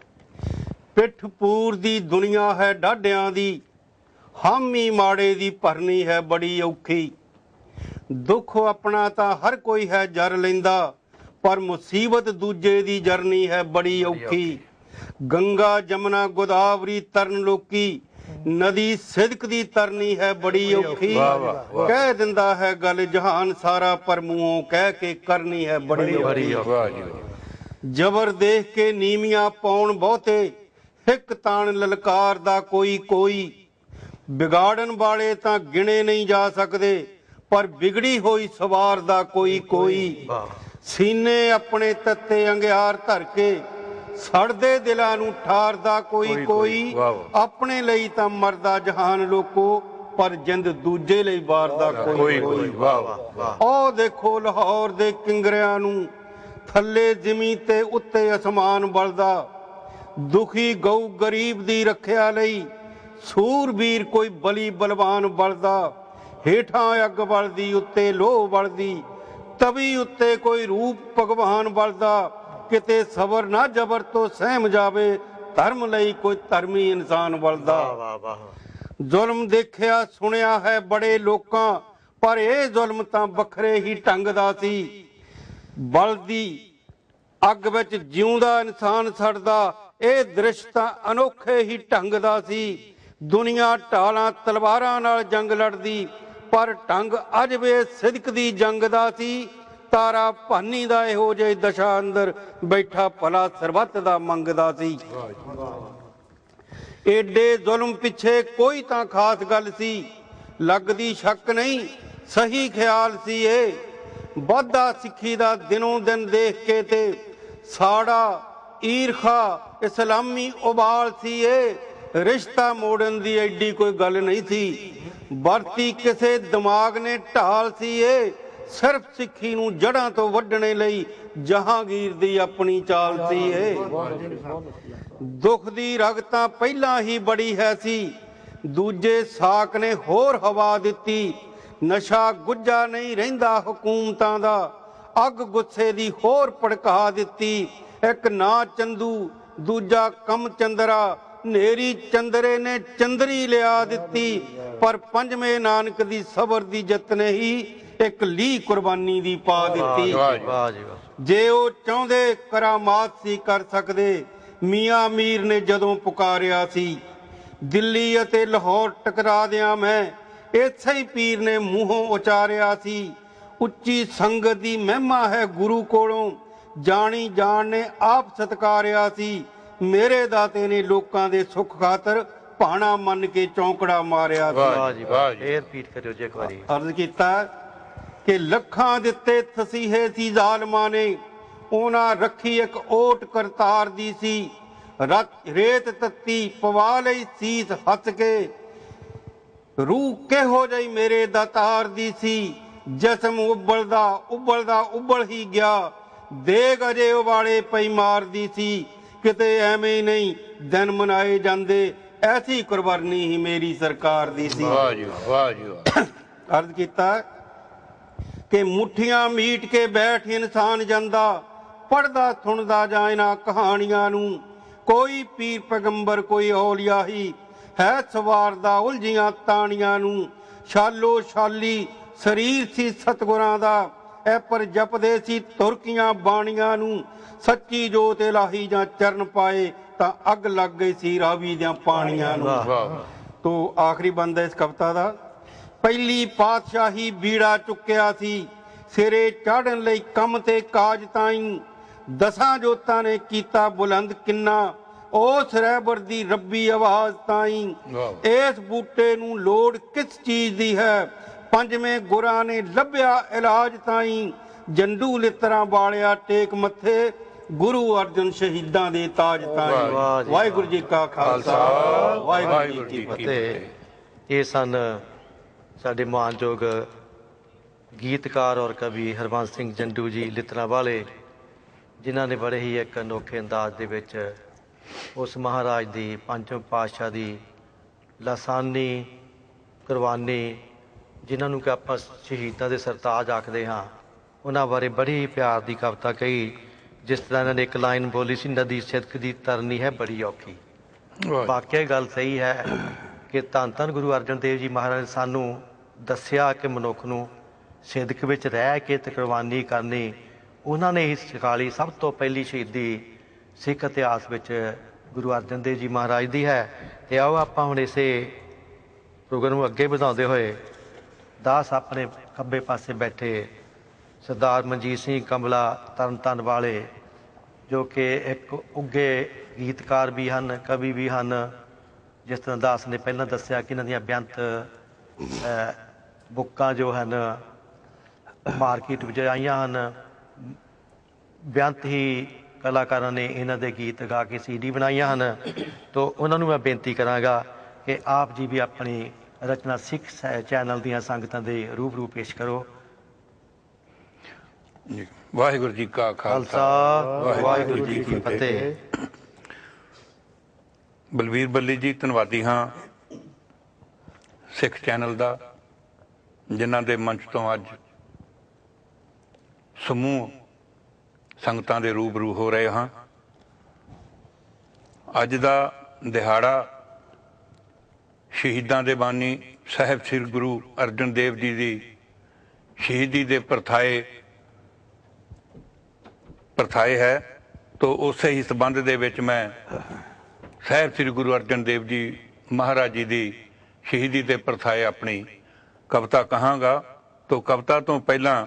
ਪਿੱਠ ਪੂਰ ਦੀ ਦੁਨੀਆ ਹੈ ਡਾਢਿਆਂ ਦੀ, ਹਾਮੀ ਮਾੜੇ ਦੀ ਭਰਨੀ ਹੈ ਬੜੀ ਔਖੀ। ਦੁੱਖ ਆਪਣਾ ਤਾਂ ਹਰ ਕੋਈ ਹੈ ਜਰ ਲੈਂਦਾ, ਪਰ ਮੁਸੀਬਤ ਦੂਜੇ ਦੀ ਜਰਨੀ ਹੈ ਬੜੀ ਔਖੀ। ਗੰਗਾ ਜਮਨਾ ਗੋਦਾਵਰੀ ਤਰਨ ਲੋਕੀ, ਨਦੀ ਸਿਦਕ ਦੀ ਤਰਨੀ ਹੈ ਬੜੀ ਔਖੀ। ਵਾਹ, ਵਾਹ, ਵਾਹ। ਕਹਿ ਦਿੰਦਾ ਹੈ ਗੱਲ ਜਹਾਨ ਸਾਰਾ, ਪਰ ਮੂੰਹੋਂ ਕਹਿ ਕੇ ਕਰਨੀ ਹੈ ਬੜੀ ਔਖੀ। ਵਾਹ ਜੀ ਵਾਹ। ਜ਼ਬਰ ਦੇਖ ਕੇ ਨੀਵੀਆਂ ਪਾਉਣ ਬਹੁਤੇ, ਹਿੱਕ ਤਾਣ ਲਲਕਾਰ ਦਾ ਕੋਈ ਕੋਈ। ਵਿਗਾੜਨ ਵਾਲੇ ਤਾਂ ਗਿਣੇ ਨਹੀਂ ਜਾ ਸਕਦੇ, ਪਰ ਵਿਗੜੀ ਹੋਈ ਸਵਾਰ ਦਾ ਕੋਈ ਕੋਈ। ਸੀਨੇ ਆਪਣੇ ਤੱਤੇ ਅੰਗਿਆਰ ਧਰ ਕੇ, ਸੜਦੇ ਦਿਲਾਂ ਨੂੰ ਠਾਰਦਾ ਕੋਈ ਕੋਈ। ਆਪਣੇ ਲਈ ਤਾਂ ਮਰਦਾ ਜਹਾਨ ਲੋਕੋ, ਪਰ ਜਿੰਦ ਦੂਜੇ ਲਈ ਵਾਰਦਾ ਕੋਈ ਕੋਈ। ਵਾਹ ਵਾਹ। ਉਹ ਦੇਖੋ ਲਾਹੌਰ ਦੇ ਕਿੰਗਰਿਆਂ ਨੂੰ, ਥੱਲੇ ਜ਼ਮੀਨ ਤੇ ਉੱਤੇ ਅਸਮਾਨ ਬਲਦਾ। ਦੁਖੀ ਗਊ ਗਰੀਬ ਦੀ ਰੱਖਿਆ ਲਈ, ਸੂਰਬੀਰ ਕੋਈ ਬਲੀ ਬਲਵਾਨ ਬਲਦਾ। ਹੇਠਾਂ ਅੱਗ ਬਲਦੀ, ਉੱਤੇ ਲੋਹ ਬਲਦੀ, ਤਵੀ ਉੱਤੇ ਕੋਈ ਰੂਪ ਭਗਵਾਨ ਬਲਦਾ। ਕਿਤੇ ਸਬਰ ਨਾ ਜ਼ਬਰ ਤੋਂ ਸਹਿਮ ਜਾਵੇ, ਧਰਮ ਲਈ ਕੋਈ ਧਰਮੀ ਇਨਸਾਨ ਬਲਦਾ। ਜ਼ੁਲਮ ਦੇਖਿਆ ਸੁਣਿਆ ਹੈ ਬੜੇ ਲੋਕਾਂ, ਪਰ ਇਹ ਜ਼ੁਲਮ ਤਾਂ ਵੱਖਰੇ ਹੀ ਢੰਗ ਦਾ ਸੀ। ਬਲਦੀ ਅੱਗ ਵਿੱਚ ਜਿਉਂਦਾ ਇਨਸਾਨ ਸੜਦਾ, ਇਹ ਦ੍ਰਿਸ਼ ਤਾਂ ਅਨੋਖੇ ਹੀ ਢੰਗ ਦਾ ਸੀ। ਦੁਨੀਆ ਢਾਲਾਂ ਤਲਵਾਰਾਂ ਨਾਲ ਜੰਗ ਲੜਦੀ, ਪਰ ਢੰਗ ਅਜਵੇ ਸਿਦਕ ਦੀ ਜੰਗ ਦਾ ਸੀ। ਤਾਰਾ ਭਾਨੀ ਦਾ ਇਹੋ ਜਿਹੀ ਦਸ਼ਾ ਅੰਦਰ ਬੈਠਾ, ਭਲਾ ਸਰਬੱਤ ਦਾ ਮੰਗਦਾ ਸੀ। ਏਡੇ ਜ਼ੁਲਮ ਪਿੱਛੇ ਕੋਈ ਤਾਂ ਖਾਸ ਗੱਲ ਸੀ, ਲੱਗਦੀ ਸ਼ੱਕ ਨਹੀਂ ਸਹੀ ਖਿਆਲ ਸੀ ਇਹ। ਵਾਧਾ ਸਿੱਖੀ ਦਾ ਦਿਨੋਂ ਦਿਨ ਦੇਖ ਕੇ ਤੇ, ਸਾੜਾ ਈਰਖਾ ਇਸਲਾਮੀ ਉਬਾਲ ਸੀ ਇਹ। ਰਿਸ਼ਤਾ ਮੋੜਨ ਦੀ ਐਡੀ ਕੋਈ ਗੱਲ ਨਹੀਂ ਸੀ, ਵਰਤੀ ਕਿਸੇ ਦਿਮਾਗ ਨੇ ਢਾਲ ਸੀ ਇਹ। ਸਿਰਫ ਸਿੱਖੀ ਨੂੰ ਜੜ੍ਹਾਂ ਤੋਂ ਵੱਢਣੇ ਲਈ ਜਹਾਂਗੀਰ ਦੀ ਆਪਣੀ ਚਾਲ ਸੀ ਇਹ। ਦੁੱਖ ਦੀ ਰਗ ਤਾਂ ਪਹਿਲਾਂ ਹੀ ਬੜੀ ਹੈ ਸੀ, ਦੂਜੇ ਸਾਕ ਨੇ ਹੋਰ ਹਵਾ ਦਿੱਤੀ। ਨਸ਼ਾ ਗੁੱਜਾ ਨਹੀਂ ਰਹਿੰਦਾ ਹਕੂਮਤਾਂ ਦਾ, ਅੱਗ ਗੁੱਸੇ ਦੀ ਹੋਰ ਭੜਕਾ ਦਿੱਤੀ। ਇੱਕ ਨਾ ਚੰਦੂ ਦੂਜਾ ਕੰਮ ਚੰਦਰਾ, ਨੇਰੀ ਚੰਦਰੇ ਨੇ ਚੰਦਰੀ ਲਿਆ ਦਿੱਤੀ। ਪਰ ਪੰਜਵੇਂ ਨਾਨਕ ਦੀ ਸਬਰ ਦੀ ਜਿੱਤ ਨੇ ਹੀ ਇੱਕ ਲੀ ਕੁਰਬਾਨੀ ਦੀ ਪਾ ਦਿੱਤੀ। ਜੇ ਉਹ ਚਾਹੁੰਦੇ ਕਰਾਮਾਤ ਸੀ ਕਰ ਸਕਦੇ, ਮੀਆਂ ਮੀਰ ਨੇ ਜਦੋਂ ਪੁਕਾਰਿਆ ਸੀ। ਦਿੱਲੀ ਅਤੇ ਲਾਹੌਰ ਟਕਰਾ ਦਿਆਂ ਮੈਂ, ਇਸੇ ਹੀ ਪੀਰ ਨੇ ਮੂੰਹੋਂ ਉਚਾਰਿਆ ਸੀ। ਉੱਚੀ ਸੰਗਤ ਦੀ ਮਹਿਮਾ ਹੈ ਗੁਰੂ ਕੋਲੋਂ, ਜਾਣੀ ਜਾਣ ਨੇ ਆਪ ਸਤਕਾਰਿਆ ਸੀ। ਮੇਰੇ ਦਾਤੇ ਨੇ ਲੋਕਾਂ ਦੇ ਸੁੱਖ ਖਾਤਰ ਭਾਣਾ ਮੰਨ ਕੇ ਚੌਂਕੜਾ ਮਾਰਿਆ ਸੀ। ਫੇਰ ਰਿਪੀਟ ਕਰਿਓ ਜੀ ਇੱਕ ਵਾਰੀ। ਅਰਜ਼ ਕੀਤਾ ਕਿ ਲੱਖਾਂ ਦਿੱਤੇ ਤਸੀਹੇ ਸੀ ਜ਼ਾਲਮਾਂ ਨੇ, ਉਹਨਾਂ ਰੱਖੀ ਇੱਕ ਓਟ ਕਰਤਾਰ ਦੀ ਸੀ। ਰੇਤ ਤੱਤੀ ਪਵਾ ਲਈ ਸੀਸ ਹੱਸ ਕੇ, ਰੂਹ ਕਿਹੋ ਜਿਹੀ ਮੇਰੇ ਦਾਤਾਰ ਦੀ ਸੀ। ਜਿਸਮ ਉਬਲਦਾ ਉਬਲਦਾ ਉਬਲ ਹੀ ਗਿਆ, ਦੇਗ ਅਜੇ ਉਬਾਲੇ ਪਈ ਮਾਰਦੀ ਸੀ। ਕਿਤੇ ਐਵੇਂ ਨਹੀਂ ਦਿਨ ਮਨਾਏ ਜਾਂਦੇ, ਐਸੀ ਕੁਰਬਾਨੀ ਹੀ ਮੇਰੀ ਸਰਕਾਰ ਦੀ ਸੀ। ਵਾਹ ਜੀ ਵਾਹ ਜੀ ਵਾਹ। ਅਰਜ਼ ਕੀਤਾ ਕਿ ਮੁੱਠੀਆਂ ਮੀਟ ਕੇ ਬੈਠ ਇਨਸਾਨ ਜਾਂਦਾ, ਪੜਦਾ ਸੁਣਦਾ ਜਾਂ ਇਹਨਾਂ ਕਹਾਣੀਆਂ ਨੂੰ। ਕੋਈ ਪੀਰ ਪੈਗੰਬਰ ਕੋਈ ਔਲੀਆ ਹੀ ਹੈ ਸਵਾਰਦਾ ਉਲਝੀਆਂ ਤਾਣੀਆਂ ਨੂੰ। ਛਾਲੋ ਛਾਲੀ ਸਰੀਰ ਸੀ ਸਤਗੁਰਾਂ ਦਾ, ਐ ਪਰ ਜਪਦੇ ਸੀ ਤੁਰਕੀਆਂ ਬਾਣੀਆਂ ਨੂੰ। ਸੱਚੀ ਜੋਤ ਇਲਾਹੀ ਜਾਂ ਚਰਨ ਪਾਏ, ਤਾਂ ਅੱਗ ਲੱਗ ਗਈ ਸੀ ਰਾਵੀ ਦਿਆਂ ਪਾਣੀਆਂ ਨੂੰ। ਤੋ ਆਖਰੀ ਬੰਦ ਹੈ ਇਸ ਕਵਿਤਾ ਦਾ। ਪਹਿਲੀ ਪਾਤਸ਼ਾਹੀ ਬੀੜਾ ਚੁੱਕਿਆ ਸੀ, ਸਿਰੇ ਚਾੜਨ ਲਈ ਕੰਮ ਤੇ ਕਾਜ ਤਾਈਂ। ਦਸਾਂ ਜੋਤਾਂ ਨੇ ਕੀਤਾ ਬੁਲੰਦ ਕਿੰਨਾ, ਉਸ ਰਹਿਬਰ ਦੀ ਰੱਬੀ ਆਵਾਜ਼ ਤਾਈਂ। ਇਸ ਬੂਟੇ ਨੂੰ ਲੋੜ ਕਿਸ ਚੀਜ਼ ਦੀ ਹੈ, ਪੰਜਵੇਂ ਗੁਰਾਂ ਨੇ ਲੱਭਿਆ ਇਲਾਜ ਤਾਈਂ। ਜੰਡੂ ਲਿੱਤਰਾਂ ਵਾਲਿਆ ਟੇਕ ਮੱਥੇ, ਗੁਰੂ ਅਰਜਨ ਸ਼ਹੀਦਾਂ ਦੇ ਤਾਜ ਤਾਈਂ। ਵਾਹਿਗੁਰੂ ਜੀ ਕਾ ਖਾਲਸਾ, ਵਾਹਿਗੁਰੂ ਜੀ ਕੀ ਫਤਿਹ। ਇਹ ਸਨ ਸਾਡੇ ਮਾਨਯੋਗ ਗੀਤਕਾਰ ਔਰ ਕਵੀ ਹਰਬੰਸ ਸਿੰਘ ਜੰਡੂ ਜੀ ਲਿੱਤਰਾਂ ਵਾਲੇ, ਜਿਨ੍ਹਾਂ ਨੇ ਬੜੇ ਹੀ ਇੱਕ ਅਨੋਖੇ ਅੰਦਾਜ਼ ਦੇ ਵਿੱਚ ਉਸ ਮਹਾਰਾਜ ਦੀ ਪੰਜਵੇਂ ਪਾਤਸ਼ਾਹ ਦੀ ਲਾਸਾਨੀ ਕੁਰਬਾਨੀ, ਜਿਨ੍ਹਾਂ ਨੂੰ ਕਿ ਆਪਾਂ ਸ਼ਹੀਦਾਂ ਦੇ ਸਰਤਾਜ ਆਖਦੇ ਹਾਂ, ਉਹਨਾਂ ਬਾਰੇ ਬੜੀ ਪਿਆਰ ਦੀ ਕਵਿਤਾ ਕਹੀ। ਜਿਸ ਤਰ੍ਹਾਂ ਇਹਨਾਂ ਨੇ ਇੱਕ ਲਾਈਨ ਬੋਲੀ ਸੀ, ਨਦੀ ਸਿਦਕ ਦੀ ਤਰਨੀ ਹੈ ਬੜੀ ਔਖੀ। ਵਾਕਿਆ ਗੱਲ ਸਹੀ ਹੈ ਕਿ ਧੰਨ ਧੰਨ ਗੁਰੂ ਅਰਜਨ ਦੇਵ ਜੀ ਮਹਾਰਾਜ ਨੇ ਸਾਨੂੰ ਦੱਸਿਆ ਕਿ ਮਨੁੱਖ ਨੂੰ ਸਿਦਕ ਵਿੱਚ ਰਹਿ ਕੇ ਤੇ ਕੁਰਬਾਨੀ ਕਰਨੀ। ਉਹਨਾਂ ਨੇ ਹੀ ਸਿਖਾਲੀ ਸਭ ਤੋਂ ਪਹਿਲੀ ਸ਼ਹੀਦੀ ਸਿੱਖ ਇਤਿਹਾਸ ਵਿੱਚ ਗੁਰੂ ਅਰਜਨ ਦੇਵ ਜੀ ਮਹਾਰਾਜ ਦੀ ਹੈ। ਤੇ ਆਓ ਆਪਾਂ ਹੁਣ ਇਸੇ ਪ੍ਰੋਗਰਾਮ ਨੂੰ ਅੱਗੇ ਵਧਾਉਂਦੇ ਹੋਏ ਦਾਸ ਆਪਣੇ ਖੱਬੇ ਪਾਸੇ ਬੈਠੇ ਸਰਦਾਰ ਮਨਜੀਤ ਸਿੰਘ ਕਮਲਾ ਤਰਨਤਾਰਨ ਵਾਲੇ, ਜੋ ਕਿ ਇੱਕ ਉੱਘੇ ਗੀਤਕਾਰ ਵੀ ਹਨ, ਕਵੀ ਵੀ ਹਨ। ਜਿਸ ਤਰ੍ਹਾਂ ਦਾਸ ਨੇ ਪਹਿਲਾਂ ਦੱਸਿਆ ਕਿ ਇਹਨਾਂ ਦੀਆਂ ਬੇਅੰਤ ਬੁੱਕਾਂ ਜੋ ਹਨ ਮਾਰਕੀਟ ਵਿੱਚ ਆਈਆਂ ਹਨ। ਬੇਅੰਤ ਹੀ ਕਲਾਕਾਰਾਂ ਨੇ ਇਹਨਾਂ ਦੇ ਗੀਤ ਗਾ ਕੇ CD ਬਣਾਈਆਂ ਹਨ। ਤੋ ਉਹਨਾਂ ਨੂੰ ਮੈਂ ਬੇਨਤੀ ਕਰਾਂਗਾ ਕਿ ਆਪ ਜੀ ਵੀ ਆਪਣੀ ਰਚਨਾ ਸਿੱਖ ਚੈਨਲ ਦੀਆਂ ਸੰਗਤਾਂ ਦੇ ਰੂਬਰੂ ਪੇਸ਼ ਕਰੋ। ਵਾਹਿਗੁਰੂ ਜੀ ਕਾ ਖਾਲਸਾ, ਵਾਹਿਗੁਰੂ ਜੀ ਕੀ ਫਤਿਹ। ਬਲਵੀਰ ਬੱਲੀ ਜੀ, ਧੰਨਵਾਦੀ ਹਾਂ ਸਿੱਖ ਚੈਨਲ ਦਾ, ਜਿਨ੍ਹਾਂ ਦੇ ਮੰਚ ਤੋਂ ਅੱਜ ਸਮੂਹ ਸੰਗਤਾਂ ਦੇ ਰੂਬਰੂ ਹੋ ਰਹੇ ਹਾਂ। ਅੱਜ ਦਾ ਦਿਹਾੜਾ ਸ਼ਹੀਦਾਂ ਦੇ ਬਾਨੀ ਸਾਹਿਬ ਸ੍ਰੀ ਗੁਰੂ ਅਰਜਨ ਦੇਵ ਜੀ ਦੀ ਸ਼ਹੀਦੀ ਦੇ ਪਰਥਾਏ ਹੈ। ਤੋ ਉਸੇ ਹੀ ਸੰਬੰਧ ਦੇ ਵਿੱਚ ਮੈਂ ਸਾਹਿਬ ਸ੍ਰੀ ਗੁਰੂ ਅਰਜਨ ਦੇਵ ਜੀ ਮਹਾਰਾਜ ਜੀ ਦੀ ਸ਼ਹੀਦੀ ਦੇ ਪਰਥਾਏ ਆਪਣੀ ਕਵਿਤਾ ਕਹਾਂਗਾ। ਤੋ ਕਵਿਤਾ ਤੋਂ ਪਹਿਲਾਂ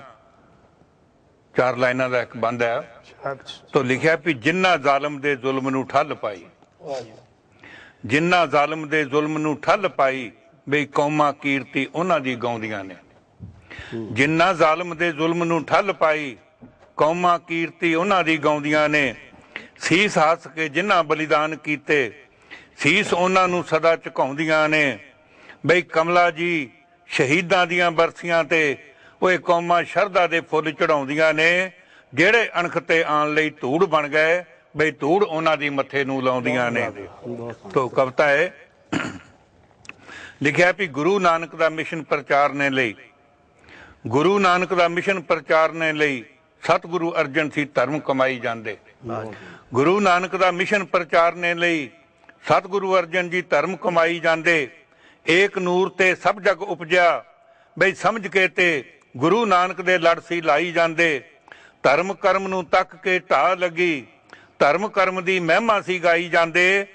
4 ਲਾਈਨਾਂ ਦਾ ਇੱਕ ਬੰਦ ਹੈ। ਤੋ ਲਿਖਿਆ ਵੀ ਜਿਨ੍ਹਾਂ ਜ਼ਾਲਮ ਦੇ ਜ਼ੁਲਮ ਨੂੰ ਠੱਲ ਪਾਈ, ਜਿਨ੍ਹਾਂ ਜ਼ਾਲਮ ਦੇ ਜ਼ੁਲਮ ਨੂੰ ਠੱਲ ਪਾਈ, ਬਈ ਕੌਮਾਂ ਕੀਰਤੀ ਉਹਨਾਂ ਦੀ ਗਾਉਂਦੀਆਂ ਨੇ। ਜਿਨ੍ਹਾਂ ਜ਼ਾਲਮ ਦੇ ਜ਼ੁਲਮ ਨੂੰ ਠੱਲ ਪਾਈ, ਕੌਮਾਂ ਕੀਰਤੀ ਉਹਨਾਂ ਦੀ ਗਾਉਂਦੀਆਂ ਨੇ। ਸੀਸ ਹੱਸ ਕੇ ਜਿਨ੍ਹਾਂ ਬਲੀਦਾਨ ਕੀਤੇ, ਸੀਸ ਉਹਨਾਂ ਨੂੰ ਸਦਾ ਝੁਕਾਉਂਦੀਆਂ ਨੇ। ਬਈ ਕਮਲਾ ਜੀ ਸ਼ਹੀਦਾਂ ਦੀਆਂ ਬਰਸੀਆਂ ਤੇ ਉਹ ਕੌਮਾਂ ਸ਼ਰਧਾ ਦੇ ਫੁੱਲ ਚੜਾਉਂਦੀਆਂ ਨੇ। ਜਿਹੜੇ ਅਣਖ ਤੇ ਆਉਣ ਲਈ ਧੂੜ ਬਣ ਗਏ, ਬਈ ਧੂੜ ਉਹਨਾਂ ਦੀ ਮੱਥੇ ਨੂੰ ਲਾਉਂਦੀਆਂ ਨੇ। ਤੋ ਕਵਿਤਾ ਹੈ, ਲਿਖਿਆ ਵੀ ਗੁਰੂ ਨਾਨਕ ਦਾ ਮਿਸ਼ਨ ਪ੍ਰਚਾਰਨੇ ਲਈ, ਗੁਰੂ ਨਾਨਕ ਦਾ ਮਿਸ਼ਨ ਪ੍ਰਚਾਰਨੇ ਲਈ ਸਤਿਗੁਰੂ ਅਰਜਨ ਸੀ ਧਰਮ ਕਮਾਈ ਜਾਂਦੇ। ਗੁਰੂ ਨਾਨਕ ਦਾ ਮਿਸ਼ਨ ਪ੍ਰਚਾਰਨੇ ਲਈ ਸਤਿਗੁਰੂ ਅਰਜਨ ਜੀ ਧਰਮ ਕਮਾਈ ਜਾਂਦੇ। ਏਕ ਨੂਰ ਤੇ ਸਭ ਜਗ ਉਪਜਿਆ, ਬਈ ਸਮਝ ਕੇ ਤੇ ਗੁਰੂ ਨਾਨਕ ਦੇ ਲੜ ਸੀ ਲਾਈ ਜਾਂਦੇ। ਧਰਮ ਕਰਮ ਨੂੰ ਤੱਕ ਕੇ ਢਾਹ ਲੱਗੀ, ਧਰਮ ਕਰਮ ਦੀ ਮਹਿਮਾ ਸੀ ਗਾਈ ਜਾਂਦੇ।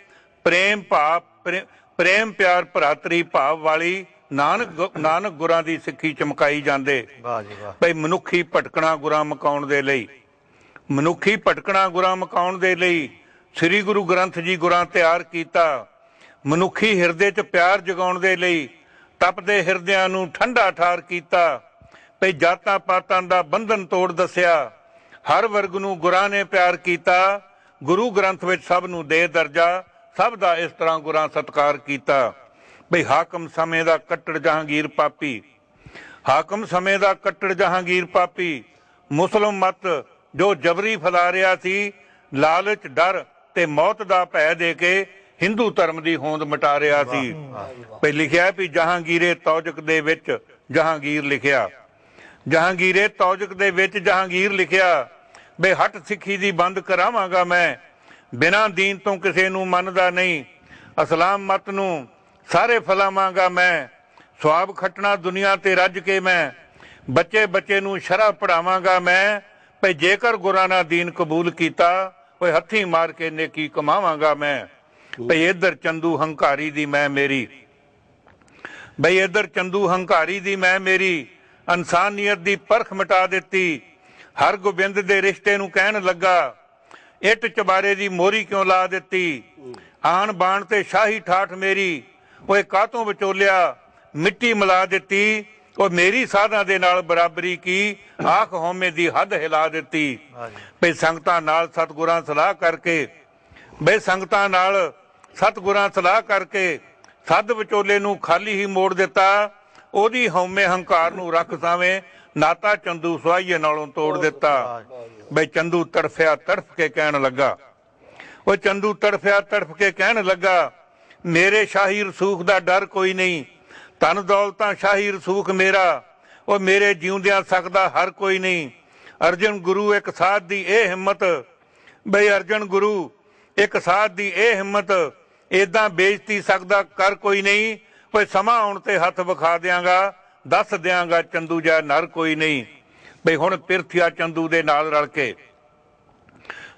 ਪ੍ਰੇਮ ਪਿਆਰ ਭਰਾਤਰੀ ਭਾਵ ਵਾਲੀ ਨਾਨਕ ਗੁਰਾਂ ਦੀ ਸਿੱਖੀ ਚਮਕਾਈ ਜਾਂਦੇ। ਬਈ ਮਨੁੱਖੀ ਭਟਕਣਾ ਗੁਰਾਂ ਮਕਾਉਣ ਦੇ ਲਈ, ਮਨੁੱਖੀ ਭਟਕਣਾ ਗੁਰਾਂ ਮਕਾਉਣ ਦੇ ਲਈ ਸ੍ਰੀ ਗੁਰੂ ਗ੍ਰੰਥ ਜੀ ਗੁਰਾਂ ਤਿਆਰ ਕੀਤਾ। ਮਨੁੱਖੀ ਹਿਰਦੇ 'ਚ ਪਿਆਰ ਜਗਾਉਣ ਦੇ ਲਈ ਤਪਦੇ ਹਿਰਦਿਆਂ ਨੂੰ ਠੰਡਾ ਠਾਰ ਕੀਤਾ। ਭਈ ਜਾਤਾਂ ਪਾਤਾਂ ਦਾ ਬੰਧਨ ਤੋੜ ਦੱਸਿਆ, ਹਰ ਵਰਗ ਨੂੰ ਗੁਰਾਂ ਨੇ ਪਿਆਰ ਕੀਤਾ। ਗੁਰੂ ਗ੍ਰੰਥ ਵਿੱਚ ਸਭ ਨੂੰ ਦੇ ਦਰਜਾ, ਸਭ ਦਾ ਇਸ ਤਰ੍ਹਾਂ ਗੁਰਾਂ ਸਤਿਕਾਰ ਕੀਤਾ। ਭਈ ਹਾਕਮ ਸਮੇਂ ਦਾ ਕੱਟੜ ਜਹਾਂਗੀਰ ਪਾਪੀ, ਹਾਕਮ ਸਮੇਂ ਦਾ ਕੱਟੜ ਜਹਾਂਗੀਰ ਪਾਪੀ। ਮੁਸਲਿਮ ਮਤ ਜੋ ਜਬਰੀ ਫੈਲਾ ਰਿਹਾ ਸੀ, ਲਾਲਚ ਡਰ ਤੇ ਮੌਤ ਦਾ ਭੈ ਦੇ ਕੇ ਹਿੰਦੂ ਧਰਮ ਦੀ ਹੋਂਦ ਮਿਟਾ ਰਿਹਾ ਸੀ। ਭਈ ਲਿਖਿਆ ਵੀ ਜਹਾਂਗੀਰੇ ਤੌਜਕ ਦੇ ਵਿੱਚ ਜਹਾਂਗੀਰ ਲਿਖਿਆ, ਜਹਾਂਗੀਰੇ ਤੌਜਕ ਦੇ ਵਿੱਚ ਜਹਾਂਗੀਰ ਲਿਖਿਆ। ਬੇ ਹੱਟ ਸਿੱਖੀ ਦੀ ਬੰਦ ਕਰਾਵਾਂਗਾ ਮੈਂ, ਬਿਨਾਂ ਦੀਨ ਤੋਂ ਕਿਸੇ ਨੂੰ ਮੰਨਦਾ ਨਹੀਂ। ਅਸਲਾਮ ਮਤ ਨੂੰ ਸਾਰੇ ਫੈਲਾਵਾਂਗਾ ਮੈਂ, ਸਵਾਬ ਖੱਟਣਾ ਦੁਨੀਆ ਤੇ ਰੱਜ ਕੇ ਮੈਂ। ਬੱਚੇ ਬੱਚੇ ਨੂੰ ਸ਼ਰ੍ਹਾ ਪੜਾਵਾਂਗਾ ਮੈਂ। ਭਈ ਜੇਕਰ ਗੁਰਾਂ ਨੇ ਦੀਨ ਕਬੂਲ ਕੀਤਾ, ਓਏ ਹੱਥੀਂ ਮਾਰ ਕੇ ਨੇਕੀ ਕਮਾਵਾਂਗਾ ਮੈਂ। ਭਈ ਇੱਧਰ ਚੰਦੂ ਹੰਕਾਰੀ ਦੀ ਮੈਂ ਮੇਰੀ, ਬਈ ਇੱਧਰ ਚੰਦੂ ਹੰਕਾਰੀ ਦੀ ਮੈਂ ਮੇਰੀ। ਇਨਸਾਨੀਅਤ ਦੀ ਪਰਖ ਮਿਟਾ ਦਿੱਤੀ, ਹਰ ਗੋਬਿੰਦ ਦੇ ਰਿਸ਼ਤੇ ਨੂੰ ਕਹਿਣ ਲੱਗਾ। ਇੱਟ ਚਬਾਰੇ ਦੀ ਮੋਹਰੀ ਕਿਉਂ ਲਾ ਦਿੱਤੀ, ਆਣ ਬਾਣ ਤੇ ਸ਼ਾਹੀ ਠਾਠ ਮੇਰੀ। ਓਏ ਕਾਹਤੋਂ ਵਿਚੋਲਿਆ ਮਿੱਟੀ ਮਿਲਾ ਦਿੱਤੀ, ਉਹ ਮੇਰੀ ਸਾਧਾਂ ਦੇ ਨਾਲ ਬਰਾਬਰੀ ਕੀ, ਆਖ ਹਉਮੈ ਦੀ ਹੱਦ ਹਿਲਾ ਦਿੱਤੀ। ਭਈ ਸੰਗਤਾਂ ਨਾਲ ਸਤਿਗੁਰਾਂ ਸਲਾਹ ਕਰਕੇ, ਬਈ ਸੰਗਤਾਂ ਨਾਲ ਸਤਿਗੁਰਾਂ ਸਲਾਹ ਕਰਕੇ ਸੱਧ ਵਿਚੋਲੇ ਨੂੰ ਖਾਲੀ ਹੀ ਮੋੜ ਦਿੱਤਾ। ਉਹਦੀ ਹਉਮੈ ਹੰਕਾਰ ਨੂੰ ਰੱਖ ਸਾਵੇਂ, ਨਾਤਾ ਚੰਦੂ ਸੁਹਾਈਏ ਨਾਲੋਂ ਤੋੜ ਦਿੱਤਾ। ਬਈ ਚੰਦੂ ਤੜਫਿਆ ਤੜਫ ਕੇ ਕਹਿਣ ਲੱਗਾ, ਉਹ ਚੰਦੂ ਤੜਫਿਆ ਤੜਫ ਕੇ ਕਹਿਣ ਲੱਗਾ। ਮੇਰੇ ਸ਼ਾਹੀ ਰਸੂਖ ਦਾ ਡਰ ਕੋਈ ਨਹੀਂ, ਧਨ ਦੌਲਤਾਂ ਸ਼ਾਹੀ ਰਸੂਖ ਮੇਰਾ। ਉਹ ਮੇਰੇ ਜਿਉਂਦਿਆਂ ਸਕਦਾ ਹਰ ਕੋਈ ਨਹੀਂ। ਅਰਜਨ ਗੁਰੂ ਇੱਕ ਸਾਧ ਦੀ ਇਹ ਹਿੰਮਤ, ਬਈ ਅਰਜਨ ਗੁਰੂ ਇੱਕ ਸਾਧ ਦੀ ਇਹ ਹਿੰਮਤ। ਏਦਾਂ ਬੇਇੱਜ਼ਤੀ ਸਕਦਾ ਕਰ ਕੋਈ ਨਹੀਂ। ਕੋਈ ਸਮਾਂ ਆਉਣ ਤੇ ਹੱਥ ਵਿਖਾ ਦਿਆਂਗਾ, ਦੱਸ ਦਿਆਂਗਾ ਚੰਦੂ ਜਿਹਾ ਨਰ ਕੋਈ ਨਹੀਂ। ਬਈ ਹੁਣ ਪਿਰਥੀਆ ਚੰਦੂ ਦੇ ਨਾਲ ਰਲ ਕੇ,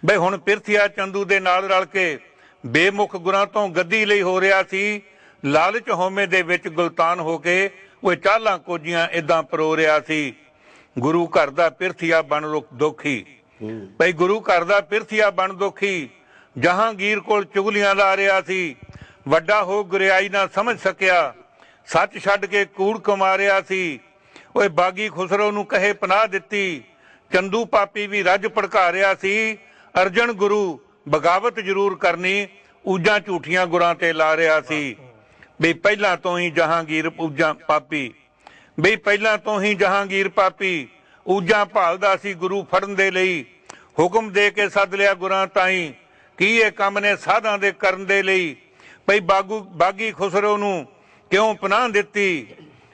ਬਈ ਹੁਣ ਪਿਰਥੀਆ ਚੰਦੂ ਦੇ ਨਾਲ ਰਲ ਕੇ ਬੇਮੁਖ ਗੁਰਾਂ ਤੋਂ ਗੱਦੀ ਲਈ ਹੋ ਰਿਹਾ ਸੀ। ਲਾਲਚ ਹਉਮੈ ਦੇ ਵਿੱਚ ਗੁਲਤਾਨ ਹੋ ਕੇ ਉਹ ਚਾਲਾਂ ਕੋਜੀਆਂ ਇਦਾਂ ਪਰੋ ਰਿਹਾ ਸੀ। ਗੁਰੂ ਘਰ ਦਾ ਪਿਰਥੀਆ ਬਣ ਦੋਖੀ, ਭਈ ਗੁਰੂ ਘਰ ਦਾ ਪਿਰਥੀਆ ਬਣ ਦੋਖੀ। ਜਹਾਂਗੀਰ ਕੋਲ ਚੁਗਲੀਆਂ ਲਾ ਰਿਹਾ ਸੀ। ਵੱਡਾ ਹੋ ਗੁਰਿਆਈ ਨਾ ਸਮਝ ਸਕਿਆ, ਸੱਚ ਛੱਡ ਕੇ ਕੂੜ ਕਮਾ ਰਿਹਾ ਸੀ। ਓਏ ਬਾਗੀ ਖੁਸਰੋ ਨੂੰ ਕਹੇ ਪਨਾਹ ਦਿੱਤੀ। ਚੰਦੂ ਪਾਪੀ ਵੀ ਰੱਜ ਭੜਕਾ ਰਿਹਾ ਸੀ। ਅਰਜਨ ਗੁਰੂ ਬਗਾਵਤ ਜ਼ਰੂਰ ਕਰਨੀ, ਊਜਾਂ ਝੂਠੀਆਂ ਗੁਰਾਂ ਤੇ ਲਾ ਰਿਹਾ ਸੀ। ਵੀ ਪਹਿਲਾਂ ਤੋਂ ਹੀ ਜਹਾਂਗੀਰ ਊਜਾਂ ਪਾਪੀ, ਬਈ ਪਹਿਲਾਂ ਤੋਂ ਹੀ ਜਹਾਂਗੀਰ ਪਾਪੀ ਊਜਾਂ ਭਾਲਦਾ ਸੀ ਗੁਰੂ ਫੜਨ ਦੇ ਲਈ। ਹੁਕਮ ਦੇ ਕੇ ਸੱਦ ਲਿਆ ਗੁਰਾਂ ਤਾਈਂ, ਕੀ ਇਹ ਕੰਮ ਨੇ ਸਾਧਾਂ ਦੇ ਕਰਨ ਦੇ ਲਈ। ਭਈ ਬਾਗੀ ਖੁਸਰੋ ਨੂੰ ਕਿਉਂ ਪਨਾਹ ਦਿੱਤੀ,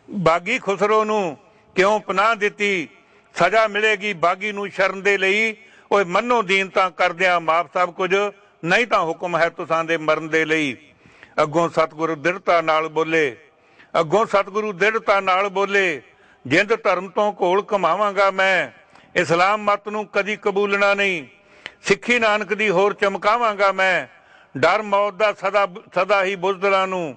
ਬਾਗੀ ਖੁਸਰੋ ਨੂੰ ਕਿਉਂ ਪਨਾਹ ਦਿੱਤੀ। ਸਜ਼ਾ ਮਿਲੇਗੀ ਬਾਗੀ ਨੂੰ ਸ਼ਰਨ ਦੇ ਲਈ। ਓਏ ਮੰਨੋ ਦੀਨ ਤਾਂ ਕਰਦਿਆਂ ਮਾਫ ਸਭ ਕੁਝ, ਨਹੀਂ ਤਾਂ ਹੁਕਮ ਹੈ ਤੁਸਾਂ ਦੇ ਮਰਨ ਦੇ ਲਈ। ਅੱਗੋਂ ਸਤਿਗੁਰੂ ਦ੍ਰਿੜਤਾ ਨਾਲ ਬੋਲੇ, ਅੱਗੋਂ ਸਤਿਗੁਰੂ ਦ੍ਰਿੜਤਾ ਨਾਲ ਬੋਲੇ। ਜਿੰਦ ਧਰਮ ਤੋਂ ਘੋਲ ਕਮਾਵਾਂਗਾ ਮੈਂ, ਇਸਲਾਮ ਮਤ ਨੂੰ ਕਦੀ ਕਬੂਲਣਾ ਨਹੀਂ। ਸਿੱਖੀ ਨਾਨਕ ਦੀ ਹੋਰ ਚਮਕਾਵਾਂਗਾ ਮੈਂ। ਡਰ ਮੌਤ ਦਾ ਸਦਾ ਹੀ ਬੁਜ਼ਦਲਾਂ ਨੂੰ,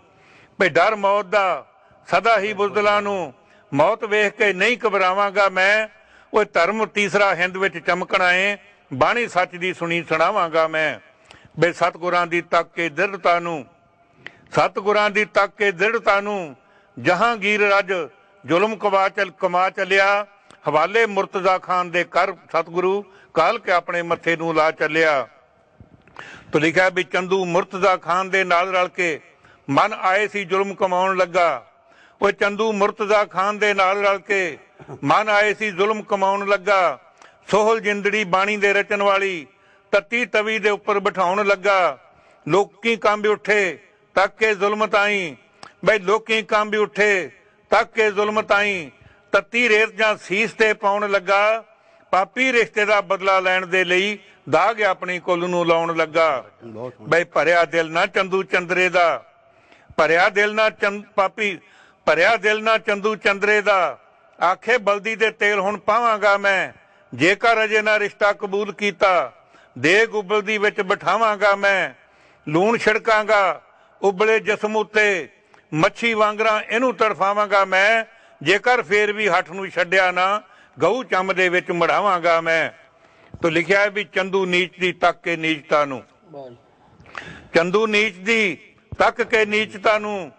ਭਈ ਡਰ ਮੌਤ ਦਾ ਸਦਾ ਹੀ ਬੁਜ਼ਦਲਾਂ ਨੂੰ। ਮੌਤ ਵੇਖ ਕੇ ਨਹੀਂ ਘਬਰਾਵਾਂਗਾ ਮੈਂ। ਉਹ ਧਰਮ ਤੀਸਰਾ ਹਿੰਦ ਵਿੱਚ ਚਮਕਣਾ ਏ, ਬਾਣੀ ਸੱਚ ਦੀ ਸੁਣੀ ਸੁਣਾਵਾਂਗਾ ਮੈਂ। ਬਈ ਸਤਿਗੁਰਾਂ ਦੀ ਤੱਕ ਕੇ ਦ੍ਰਿੜਤਾ ਨੂੰ, ਸਤਿਗੁਰਾਂ ਦੀ ਤੱਕ ਕੇ ਦ੍ਰਿੜਤਾ ਨੂੰ। ਜਹਾਂਗੀਰ ਰੱਜ ਜ਼ੁਲਮ ਕਮਾ ਚੱਲਿਆ। ਹਵਾਲੇ ਮੁਰਤਜ਼ਾ ਖਾਨ ਦੇ ਕਰ ਸਤਿਗੁਰੂ ਕਾਲ ਕੇ ਆਪਣੇ ਮੱਥੇ ਨੂੰ ਲਾ ਚੱਲਿਆ। ਤੋ ਲਿਖਿਆ ਵੀ ਚੰਦੂ ਮੁਰਤਜ਼ਾ ਖਾਨ ਦੇ ਨਾਲ ਰਲ ਕੇ ਮਨ ਆਏ ਸੀ ਜ਼ੁਲਮ ਕਮਾਉਣ ਲੱਗਾ। ਉਹ ਚੰਦੂ ਮੁਰਤਜ਼ਾ ਖਾਨ ਦੇ ਨਾਲ ਰਲ ਕੇ ਮਨ ਆਏ ਸੀ ਜ਼ੁਲਮ ਕਮਾਉਣ ਲੱਗਾ। ਸੋਹਲ ਜਿੰਦੜੀ ਬਾਣੀ ਦੇ ਰਚਨ ਵਾਲੀ ਤੱਤੀ ਤਵੀ ਦੇ ਉੱਪਰ ਬਿਠਾਉਣ ਲੱਗਾ। ਲੋਕੀ ਕੰਬ ਉੱਠੇ ਤੱਕ ਕੇ ਜ਼ੁਲਮ ਤਾਈਂ, ਬਈ ਲੋਕੀ ਕੰਬ ਉੱਠੇ ਤੱਕ ਕੇ ਜ਼ੁਲਮ ਤਾਈਂ। ਤੱਤੀ ਰੇਤ ਜਾਂ ਸੀਸ ਤੇ ਪਾਉਣ ਲੱਗਾ। ਪਾਪੀ ਰਿਸ਼ਤੇ ਦਾ ਬਦਲਾ ਲੈਣ ਦੇ ਲਈ ਦਾਗ ਆਪਣੀ ਕੁੱਲ ਨੂੰ ਲਾਉਣ ਲੱਗਾ। ਬਈ ਭਰਿਆ ਦਿਲ ਨਾ ਚੰਦੂ ਚੰਦਰੇ ਦਾ, ਭਰਿਆ ਦਿਲ ਨਾ ਪਾਪੀ ਭਰਿਆ ਦਿਲ ਨਾ ਚੰਦੂ ਚੰਦਰੇ ਦਾ। ਆਖੇ ਬਲਦੀ ਦੇ ਤੇਲ ਹੁਣ ਪਾਵਾਂਗਾ ਮੈਂ, ਜੇਕਰ ਅਜੇ ਨਾ ਰਿਸ਼ਤਾ ਕਬੂਲ ਕੀਤਾ। ਦੇਗ ਉਬਲਦੀ ਵਿੱਚ ਬਿਠਾਵਾਂਗਾ ਮੈਂ, ਲੂਣ ਛਿੜਕਾਂਗਾ ਉਬਲੇ ਜਿਸਮ ਉੱਤੇ। ਮੱਛੀ ਵਾਂਗਰਾਂ ਇਹਨੂੰ ਤੜਫਾਵਾਂਗਾ ਮੈਂ, ਜੇਕਰ ਫੇਰ ਵੀ ਹੱਠ ਨੂੰ ਛੱਡਿਆ ਨਾ, ਗਊ ਚੰਮ ਦੇ ਵਿੱਚ ਮੜਾਵਾਂਗਾ ਮੈਂ। ਤੋ ਲਿਖਿਆ ਹੈ ਵੀ ਚੰਦੂ ਨੀਚ ਦੀ ਤੱਕ ਕੇ ਨੀਚਤਾ ਨੂੰ, ਚੰਦੂ ਨੀਚ ਦੀ ਤੱਕ ਕੇ ਨੀਚਤਾ ਨੂੰ।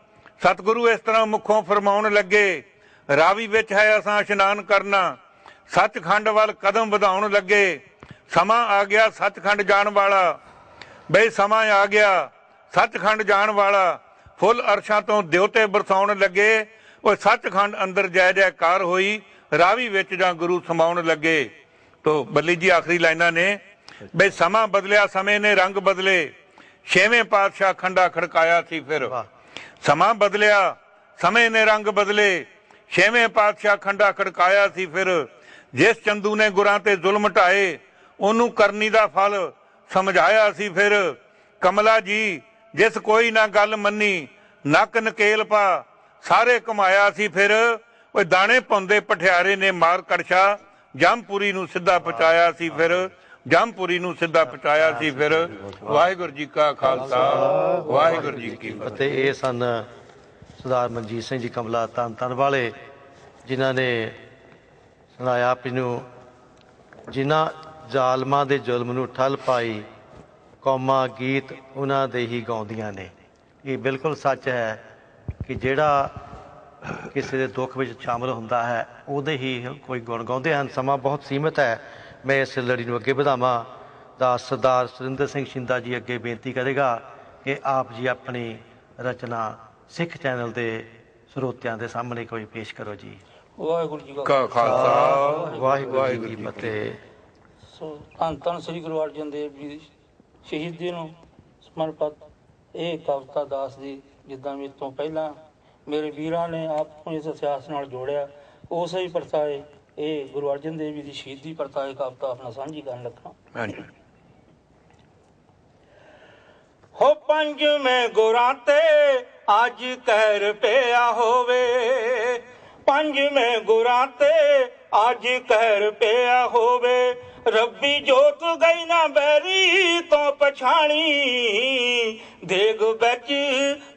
ਸਤਿਗੁਰੂ ਇਸ ਤਰ੍ਹਾਂ ਮੁਖੋਂ ਫਰਮਾਉਣ ਲੱਗੇ, ਰਾਵੀ ਵਿੱਚ ਹੈ ਅਸਾਂ ਇਸ਼ਨਾਨ ਕਰਨਾ। ਸੱਚਖੰਡ ਵੱਲ ਕਦਮ ਵਧਾਉਣ ਲੱਗੇ। ਸਮਾਂ ਆ ਗਿਆ ਸੱਚਖੰਡ ਜਾਣ ਵਾਲਾ, ਬਈ ਸਮਾਂ ਆ ਗਿਆ ਸੱਚਖੰਡ ਜਾਣ ਵਾਲਾ। ਫੁੱਲ ਅਰਸ਼ਾਂ ਤੋਂ ਦਿਉਤੇ ਬਰਸਾਉਣ ਲੱਗੇ। ਉਹ ਸੱਚਖੰਡ ਅੰਦਰ ਜੈ ਜੈਕਾਰ ਹੋਈ। ਰਾਵੀ ਵਿੱਚ ਜਾਂ ਗੁਰੂ ਸਮਾਉਣ ਲੱਗੇ। ਤੋ ਬੱਲੀ ਜੀ ਆਖਰੀ ਲਾਈਨਾਂ ਨੇ, ਬਈ ਸਮਾਂ ਬਦਲਿਆ ਸਮੇਂ ਨੇ ਰੰਗ ਬਦਲੇ। ਛੇਵੇਂ ਪਾਤਸ਼ਾਹ ਖੰਡਾ ਖੜਕਾਇਆ ਸੀ ਫਿਰ। ਸਮਾਂ ਬਦਲਿਆ ਸਮੇਂ ਨੇ ਰੰਗ ਬਦਲੇ। ਛੇਵੇਂ ਪਾਤਸ਼ਾਹ ਖੰਡਾ ਖੜਕਾਇਆ ਸੀ ਫਿਰ। ਜਿਸ ਚੰਦੂ ਨੇ ਗੁਰਾਂ ਤੇ ਜ਼ੁਲਮ ਢਾਏ, ਉਹਨੂੰ ਕਰਨੀ ਦਾ ਫਲ ਸਮਝਾਇਆ ਸੀ ਫਿਰ। ਕਮਲਾ ਜੀ ਜਿਸ ਕੋਈ ਨਾ ਗੱਲ ਮੰਨੀ, ਨੱਕ ਨਕੇਲ ਪਾ ਸਾਰੇ ਕਮਾਇਆ ਸੀ ਫਿਰ। ਉਹ ਦਾਣੇ ਪਾਉਂਦੇ ਪਠਿਆਰੇ ਨੇ ਮਾਰ ਕੜਛਾ, ਜੰਮਪੁਰੀ ਨੂੰ ਸਿੱਧਾ ਪਹੁੰਚਾਇਆ ਸੀ ਫਿਰ। ਜੰਮਪੁਰੀ ਨੂੰ ਸਿੱਧਾ ਪਹੁੰਚਾਇਆ ਸੀ ਫਿਰ। ਵਾਹਿਗੁਰੂ ਜੀ ਕਾ ਖਾਲਸਾ, ਵਾਹਿਗੁਰੂ ਜੀ ਕੀ ਫਤਿਹ। ਇਹ ਸਨ ਸਰਦਾਰ ਮਨਜੀਤ ਸਿੰਘ ਜੀ ਕਮਲਾ ਧੰਨ ਵਾਲੇ, ਜਿਨ੍ਹਾਂ ਨੇ ਸੁਣਾਇਆ ਆਪ ਨੂੰ, ਜਿਨ੍ਹਾਂ ਜ਼ਾਲਮਾਂ ਦੇ ਜ਼ੁਲਮ ਨੂੰ ਠੱਲ ਪਾਈ। ਕੌਮਾਂ ਗੀਤ ਉਹਨਾਂ ਦੇ ਹੀ ਗਾਉਂਦੀਆਂ ਨੇ। ਇਹ ਬਿਲਕੁਲ ਸੱਚ ਹੈ ਕਿ ਜਿਹੜਾ ਕਿਸੇ ਦੇ ਦੁੱਖ ਵਿੱਚ ਸ਼ਾਮਲ ਹੁੰਦਾ ਹੈ ਉਹਦੇ ਹੀ ਕੋਈ ਗੁਣ ਗਾਉਂਦੇ ਹਨ। ਸਮਾਂ ਬਹੁਤ ਸੀਮਿਤ ਹੈ। ਮੈਂ ਇਸ ਲੜੀ ਨੂੰ ਅੱਗੇ ਵਧਾਵਾਂ ਤਾਂ ਸਰਦਾਰ ਸੁਰਿੰਦਰ ਸਿੰਘ ਸ਼ਿੰਦਾ ਜੀ ਅੱਗੇ ਬੇਨਤੀ ਕਰੇਗਾ ਕਿ ਆਪ ਜੀ ਆਪਣੀ ਰਚਨਾ ਸਿੱਖ ਚੈਨਲ ਦੇ ਸਰੋਤਿਆਂ ਦੇ ਸਾਹਮਣੇ ਕੋਈ ਪੇਸ਼ ਕਰੋ ਜੀ। ਵਾਹਿਗੁਰੂ ਜੀ ਕਾ ਖਾਲਸਾ, ਵਾਹਿਗੁਰੂ ਜੀ ਕੀ ਫਤਿਹ। ਸੋ ਧੰਨ ਸ੍ਰੀ ਗੁਰੂ ਅਰਜਨ ਦੇਵ ਜੀ ਸ਼ਹੀਦੀ ਨੂੰ ਸਮਰਪਿਤ ਇਹ ਕਵਿਤਾ ਦਾਸ ਦੀ, ਜਿੱਦਾਂ ਮੇਰੇ ਤੋਂ ਪਹਿਲਾਂ ਮੇਰੇ ਵੀਰਾਂ ਨੇ ਆਪ ਨੂੰ ਇਸ ਇਤਿਹਾਸ ਨਾਲ ਜੋੜਿਆ, ਉਸੇ ਹੀ ਪਰਤਾਏ ਇਹ ਗੁਰੂ ਅਰਜਨ ਦੇਵ ਜੀ ਦੀ ਸ਼ਹੀਦੀ ਪਰਤਾਏ ਕਵਿਤਾ ਆਪਣਾ ਸਾਂਝੀ ਕਰਨ ਲੱਗਾ। ਹੋ ਪੰਜਵੇਂ ਗੁਰਾਂ ਤੇ ਅੱਜ ਕਹਿਰ ਪਿਆ ਹੋਵੇ, ਪੰਜਵੇਂ ਗੁਰਾਂ ਤੇ ਅੱਜ ਕਹਿਰ ਪਿਆ ਹੋਵੇ। ਰੱਬੀ ਜੋਤ ਗਈ ਨਾ ਬੈਰੀ ਤੋਂ ਪਛਾਣੀ ਦੇਗ ਵਿੱਚ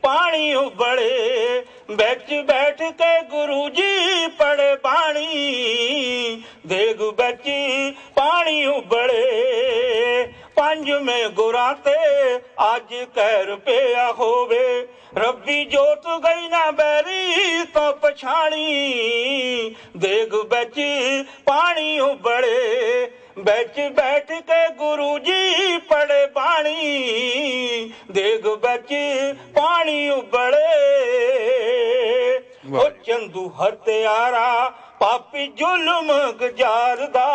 ਪਾਣੀ ਉਬਲੇ ਵਿੱਚ ਬੈਠ ਕੇ ਗੁਰੂ ਜੀ ਪੜੇ ਬਾਣੀ ਦੇਗ ਵਿੱਚ ਪਾਣੀ ਉਬਲੇ ਪੰਜਵੇਂ ਗੁਰਾਂ ਤੇ ਅੱਜ ਕਹਿਰ ਪਿਆ ਹੋਵੇ ਰੱਬੀ ਜੋਤ ਗਈ ਨਾ ਬੈਰੀ ਤੋਂ ਪਛਾਣੀ ਦੇਗ ਵਿੱਚ ਪਾਣੀ ਉਬਲੇ ਵਿੱਚ ਬੈਠ ਕੇ ਗੁਰੂ ਜੀ ਪੜੇ ਬਾਣੀ ਦੇਗ ਵਿੱਚ ਪਾਣੀ ਉਬਲੇ ਉਹ ਚੰਦੂ ਹਤਿਆਰਾ ਪਾਪੀ ਜ਼ੁਲਮ ਗੁਜ਼ਾਰਦਾ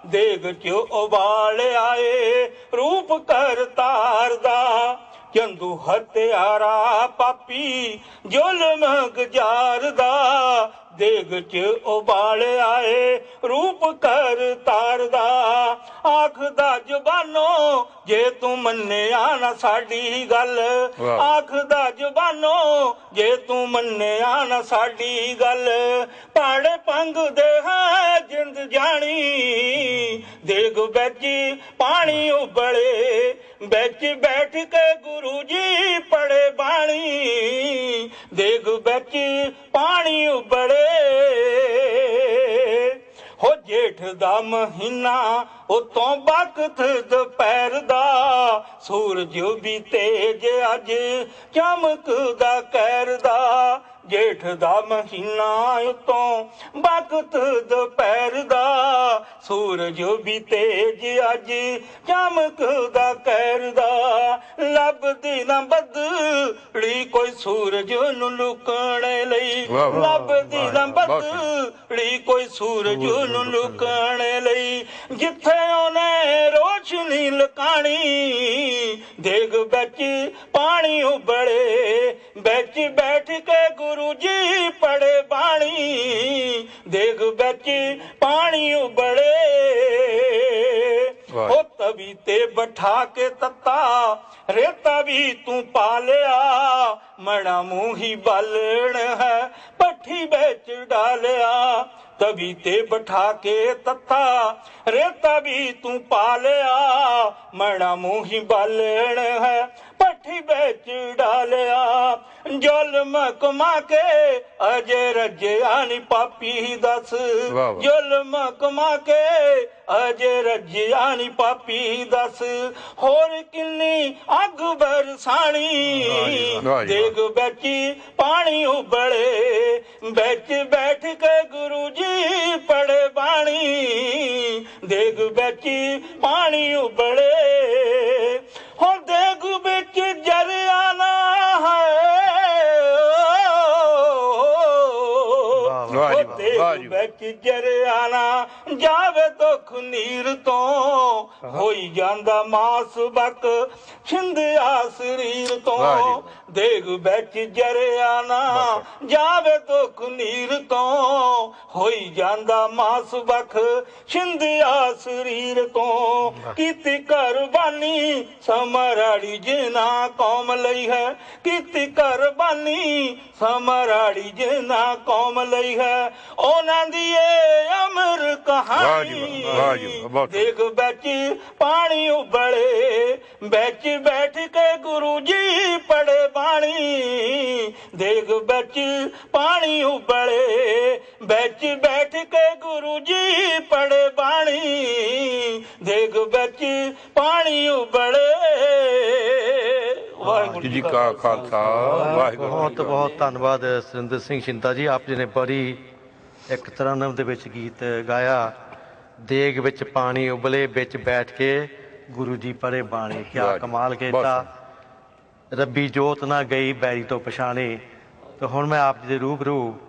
ਦੇਗ ਚ ਉਬਾਲ ਆਏ ਰੂਪ ਕਰਤਾਰ ਦਾ ਚੰਦੂ ਹਤਿਆਰਾ ਪਾਪੀ ਜ਼ੁਲਮ ਗੁਜ਼ਾਰਦਾ ਦੇਗ ਚ ਉਬਾਲ ਆਏ ਰੂਪ ਕਰਤਾਰ ਦਾ ਆਖਦਾ ਜ਼ੁਬਾਨੋ ਜੇ ਤੂੰ ਮੰਨਿਆ ਨਾ ਸਾਡੀ ਗੱਲ ਆਖਦਾ ਜ਼ੁਬਾਨੋ ਜੇ ਤੂੰ ਮੰਨਿਆ ਨਾ ਸਾਡੀ ਗੱਲ ਪਾੜੇ ਪੰਗਦੇ ਹੈ ਜਿੰਦ ਜਾਣੀ ਦੇਗ ਵਿੱਚ ਪਾਣੀ ਉਬਲੇ ਵਿੱਚ ਬੈਠ ਕੇ ਗੁਰੂ ਜੀ ਪੜੇ ਬਾਣੀ ਦੇਗ ਵਿੱਚ ਪਾਣੀ ਉਬਲੇ ਹੋ ਜੇਠ ਦਾ ਮਹੀਨਾ ਉਤੋਂ ਵਕਤ ਦੁਪਹਿਰ ਦਾ ਸੂਰਜ ਵੀ ਤੇਜ ਅੱਜ ਚਮਕਦਾ ਕਹਿਰ ਦਾ ਜੇਠ ਦਾ ਮਹੀਨਾ ਉਤੋਂ ਵਕਤ ਦੁਪਹਿਰ ਦਾ ਸੂਰਜ ਵੀ ਤੇਜ ਅੱਜ ਚਮਕਦਾ ਕਹਿਰ ਦਾ ਲੱਭਦੀ ਨਾ ਬਦਲੀ ਕੋਈ ਸੂਰਜ ਨੂੰ ਲੁਕਣ ਲਈ ਲੱਭਦੀ ਨਾ ਬਦਲੀ ਕੋਈ ਸੂਰਜ ਨੂੰ ਲੁਕਣ ਲਈ ਜਿੱਥੇ ਉਹਨੇ ਰੋਸ਼ਨੀ ਲੁਕਾਣੀ ਦੇਗ ਵਿੱਚ ਪਾਣੀ ਉਬਲੇ ਵਿੱਚ ਬੈਠ ਕੇ ਗੁਰੂ ਜੀ ਪੜੇ ਬਾਣੀ ਦੇਗ ਵਿੱਚ ਪਾਣੀ ਉਬਲੇ ਉਹ ਤਵੀ ਤੇ ਬਿਠਾ ਕੇ ਤੱਤਾ ਰੇਤਾ ਵੀ ਤੂੰ ਪਾ ਲਿਆ ਮਣਾ ਮੂੰਹੀ ਬਾਲਣ ਹੈ ਭੱਠੀ ਵਿੱਚ ਡਾਲਿਆ ਤਵੀ ਤੇ ਬਿਠਾ ਕੇ ਤੱਤਾ ਰੇਤਾ ਵੀ ਤੂੰ ਪਾ ਲਿਆ ਮਣਾ ਮੂੰਹੀ ਬਾਲਣ ਹੈ ਭੱਠੀ ਵਿੱਚ ਡਾਲਿਆ ਜ਼ੁਲਮ ਕਮਾ ਕੇ ਅਜੇ ਰੱਜਿਆ ਨੀ ਪਾਪੀ ਦੱਸ ਜ਼ੁਲਮ ਕਮਾ ਕੇ ਅਜੇ ਰੱਜਿਆ ਨੀ ਪਾਪੀ ਦੱਸ ਹੋਰ ਕਿੰਨੀ ਅੱਗ ਬਰਸਾਣੀ ਦੇਗ ਵਿੱਚ ਪਾਣੀ ਉਬਲੇ ਵਿੱਚ ਬੈਠ ਕੇ ਗੁਰੂ ਜੀ ਪੜੇ ਬਾਣੀ ਦੇਗ ਵਿੱਚ ਪਾਣੀ ਉਬਲੇ ਹੋ ਦੇਗ ਵਿੱਚ ਜਰਿਆ ਨਾ ਵਿੱਚ ਜਰਿਆ ਨਾ ਜਾਵੇ ਦੁੱਖ ਨੀਰ ਤੋਂ ਹੋਈ ਜਾਂਦਾ ਮਾਸ ਬਕ ਛਿੰਦਿਆ ਸਰੀਰ ਤੋਂ ਦੇਗ ਵਿੱਚ ਜਰਿਆ ਨਾ ਜਾਵੇ ਦੁੱਖ ਨੀਰ ਤੋਂ ਹੋਈ ਜਾਂਦਾ ਮਾਸ ਬਕ ਛਿੰਦਿਆ ਸਰੀਰ ਤੋਂ ਕੀਤੀ ਕੁਰਬਾਨੀ ਸਮਰਾੜੀ ਜਿਨਾ ਕੌਮ ਲਈ ਹੈ ਕੀਤੀ ਕੁਰਬਾਨੀ ਸਮਰਾੜੀ ਜਿਨਾ ਕੌਮ ਲਈ ਹੈ ਉਹਨਾਂ ਦੀ ਏ ਅਮਰ ਕਹਾਣੀ ਦੇਗ ਵਿੱਚ ਪਾਣੀ ਉਬਲੇ ਵਿੱਚ ਬੈਠ ਕੇ ਗੁਰੂ ਜੀ ਪੜੇ ਬਾਣੀ ਦੇਗ ਵਿੱਚ ਪਾਣੀ ਉਬਲੇ ਵਿੱਚ ਬੈਠ ਕੇ ਗੁਰੂ ਜੀ ਪੜੇ ਬਾਣੀ ਦੇਗ ਵਿੱਚ ਪਾਣੀ ਉਬਲੇ ਵਾਹਿਗੁਰੂ ਜੀ ਕਾ ਖਾਲਸਾ ਵਾਹਿਗੁਰੂ ਬਹੁਤ ਬਹੁਤ ਧੰਨਵਾਦ ਸੁਰਿੰਦਰ ਸਿੰਘ ਸ਼ਿੰਦਾ ਜੀ ਆਪ ਜੀ ਨੇ ਬੜੀ ਇੱਕ ਤਰਨਮ ਦੇ ਵਿੱਚ ਗੀਤ ਗਾਇਆ ਦੇਗ ਵਿੱਚ ਪਾਣੀ ਉਬਲੇ ਵਿੱਚ ਬੈਠ ਕੇ ਗੁਰੂ ਜੀ ਪੜੇ ਬਾਣੀ ਕਿਆ ਕਮਾਲ ਕੀਤਾ ਰੱਬੀ ਜੋਤ ਨਾ ਗਈ ਬੈਰੀ ਤੋਂ ਪਛਾਣੇ। ਤੇ ਹੁਣ ਮੈਂ ਆਪ ਜੀ ਦੇ ਰੂਬਰੂ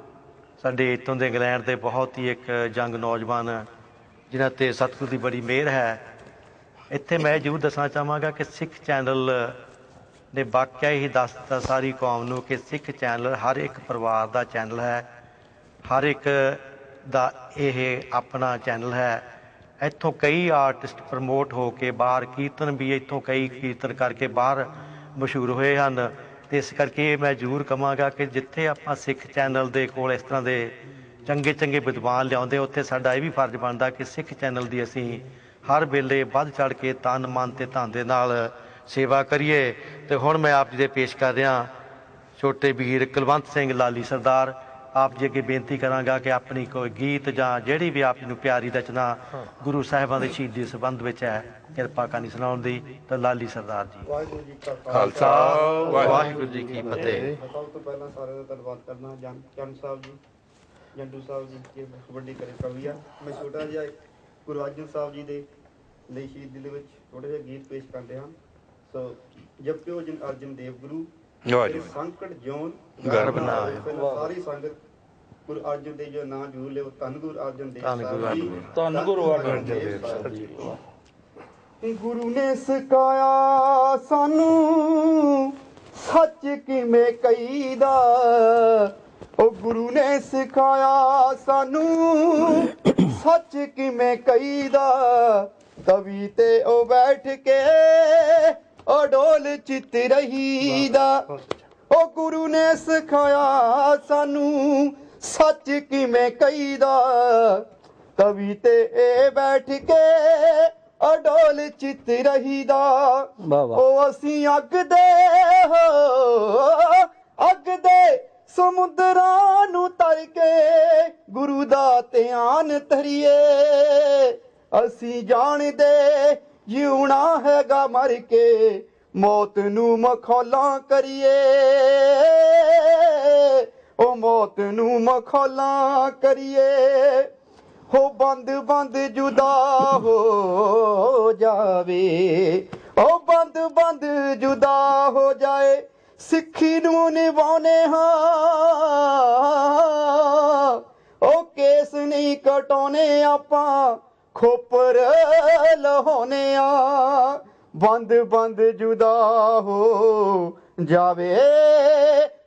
ਸਾਡੇ ਇੱਥੋਂ ਦੇ ਇੰਗਲੈਂਡ ਦੇ ਬਹੁਤ ਹੀ ਇੱਕ ਯੰਗ ਨੌਜਵਾਨ ਜਿਨ੍ਹਾਂ ਤੇ ਸਤਿਗੁਰੂ ਦੀ ਬੜੀ ਮਿਹਰ ਹੈ ਇੱਥੇ ਮੈਂ ਜ਼ਰੂਰ ਦੱਸਣਾ ਚਾਹਾਂਗਾ ਕਿ ਸਿੱਖ ਚੈਨਲ ਨੇ ਵਾਕਿਆ ਹੀ ਦੱਸ ਦਿੱਤਾ ਸਾਰੀ ਕੌਮ ਨੂੰ ਕਿ ਸਿੱਖ ਚੈਨਲ ਹਰ ਇੱਕ ਪਰਿਵਾਰ ਦਾ ਚੈਨਲ ਹੈ ਹਰ ਇੱਕ ਦਾ ਇਹ ਆਪਣਾ ਚੈਨਲ ਹੈ। ਇੱਥੋਂ ਕਈ ਆਰਟਿਸਟ ਪ੍ਰਮੋਟ ਹੋ ਕੇ ਬਾਹਰ ਕੀਰਤਨ ਵੀ ਇੱਥੋਂ ਕਈ ਕੀਰਤਨ ਕਰਕੇ ਬਾਹਰ ਮਸ਼ਹੂਰ ਹੋਏ ਹਨ। ਅਤੇ ਇਸ ਕਰਕੇ ਮੈਂ ਜ਼ਰੂਰ ਕਹਾਂਗਾ ਕਿ ਜਿੱਥੇ ਆਪਾਂ ਸਿੱਖ ਚੈਨਲ ਦੇ ਕੋਲ ਇਸ ਤਰ੍ਹਾਂ ਦੇ ਚੰਗੇ ਚੰਗੇ ਵਿਦਵਾਨ ਲਿਆਉਂਦੇ ਉੱਥੇ ਸਾਡਾ ਇਹ ਵੀ ਫਰਜ਼ ਬਣਦਾ ਕਿ ਸਿੱਖ ਚੈਨਲ ਦੀ ਅਸੀਂ ਹਰ ਵੇਲੇ ਵੱਧ ਚੜ ਕੇ ਤਨ ਮਨ ਤੇ ਧਨ ਦੇ ਨਾਲ ਸੇਵਾ ਕਰੀਏ। ਤੇ ਹੁਣ ਮੈਂ ਆਪ ਜੀ ਦੇ ਪੇਸ਼ ਕਰ ਰਿਹਾ ਛੋਟੇ ਵੀਰ ਕੁਲਵੰਤ ਸਿੰਘ ਲਾਲੀ ਸਰਦਾਰ। ਆਪ ਜੀ ਅੱਗੇ ਬੇਨਤੀ ਕਰਾਂਗਾ ਕਿ ਆਪਣੀ ਕੋਈ ਗੀਤ ਜਾਂ ਜਿਹੜੀ ਵੀ ਆਪ ਜੀ ਨੂੰ ਪਿਆਰੀ ਰਚਨਾ ਗੁਰੂ ਸਾਹਿਬਾਂ ਦੇ ਸ਼ਹੀਦੀ ਸੰਬੰਧ ਵਿੱਚ ਹੈ ਕਿਰਪਾ ਕਰਨੀ ਸੁਣਾਉਣ ਦੀ। ਤਾਂ ਲਾਲੀ ਸਰਦਾਰ ਜੀ। ਵਾਹਿਗੁਰੂ ਜੀ ਕਾ ਖਾਲਸਾ ਵਾਹਿਗੁਰੂ ਜੀ ਕੀ ਫਤਿਹ। ਸਭ ਤੋਂ ਪਹਿਲਾਂ ਸਾਰਿਆਂ ਦਾ ਧੰਨਵਾਦ ਕਰਨਾ ਚੰਦ ਸਾਹਿਬ ਜੀ, ਜੰਡੂ ਸਾਹਿਬ ਜੀ ਕਿ ਵੱਡੀ ਕਰੇ ਕਵੀ ਆ। ਮੈਂ ਛੋਟਾ ਜਿਹਾ ਗੁਰੂ ਅਰਜਨ ਸਾਹਿਬ ਜੀ ਦੇ ਲਈ ਸ਼ਹੀਦੀ ਦੇ ਵਿੱਚ ਥੋੜੇ ਜਿਹੇ ਗੀਤ ਪੇਸ਼ ਕਰਦੇ ਹਾਂ। ਸੋ ਜਪਿਓ ਜਿਨ ਅਰਜਨ ਦੇਵ ਗੁਰੂ ਵਾਹਿਗੁਰੂ ਸੰਕਟ ਜਿਉਣ ਗਰਭ ਨਾ ਆਇਓ। ਪਹਿਲਾਂ ਸਾਰੀ ਸੰਗਤ ਗੁਰੂ ਅਰਜਨ ਦੇਵ ਜੀ ਨਾਂ ਜਰੂਰ ਲਿਓ। ਧੰਨ ਗੁਰੂ ਅਰਜਨ ਦੇਵ ਧੰਨ ਗੁਰੂ ਸਾਹਿਬ ਜੀ। ਅਰਜਨ ਧੰਨ ਗੁਰੂ ਅਰਜਨ ਦੇਵ ਸਾਹਿਬ ਜੀ। ਗੁਰੂ ਨੇ ਸਿਖਾਇਆ ਸਾਨੂੰ ਸੱਚ ਕਿਵੇਂ ਕਹੀਦਾ। ਉਹ ਗੁਰੂ ਨੇ ਸਿਖਾਇਆ ਸਾਨੂੰ ਸੱਚ ਕਿਵੇਂ ਕਹੀਦਾ। ਤਵੀ ਤੇ ਉਹ ਬੈਠ ਕੇ ਉਹ ਡੋਲ ਚਿੱਤ ਰਹੀਦਾ। ਉਹ ਗੁਰੂ ਨੇ ਸਿਖਾਇਆ ਸਾਨੂੰ ਸੱਚ ਕਿਵੇਂ ਕਹੀਦਾ। ਤਵੀ ਤੇ ਇਹ ਬੈਠ ਕੇ ਅਡੋਲ ਚਿੱਤ ਰਹੀਦਾ। ਉਹ ਅਸੀਂ ਅੱਗ ਦੇ ਸਮੁੰਦਰਾਂ ਨੂੰ ਤਰ ਕੇ ਗੁਰੂ ਦਾ ਧਿਆਨ ਧਰੀਏ। ਅਸੀਂ ਜਾਣਦੇ ਜਿਉਣਾ ਹੈਗਾ ਮਰ ਕੇ ਮੌਤ ਨੂੰ ਮਖੌਲਾਂ ਕਰੀਏ। ਉਹ ਮੌਤ ਨੂੰ ਮਖੌਲਾਂ ਕਰੀਏ। ਹੋ ਬੰਦ ਬੰਦ ਜੁਦਾ ਹੋ ਜਾਵੇ। ਉਹ ਬੰਦ ਬੰਦ ਜੁਦਾ ਹੋ ਜਾਏ। ਸਿੱਖੀ ਨੂੰ ਨਿਭਾਉਣੇ ਹਾਂ। ਉਹ ਕੇਸ ਨਹੀਂ ਕਟਾਉਣੇ ਆਪਾਂ ਖੋਪਰ ਲਹਾਉਣੇ ਆ। ਬੰਦ ਬੰਦ ਜੁਦਾ ਹੋ ਜਾਵੇ।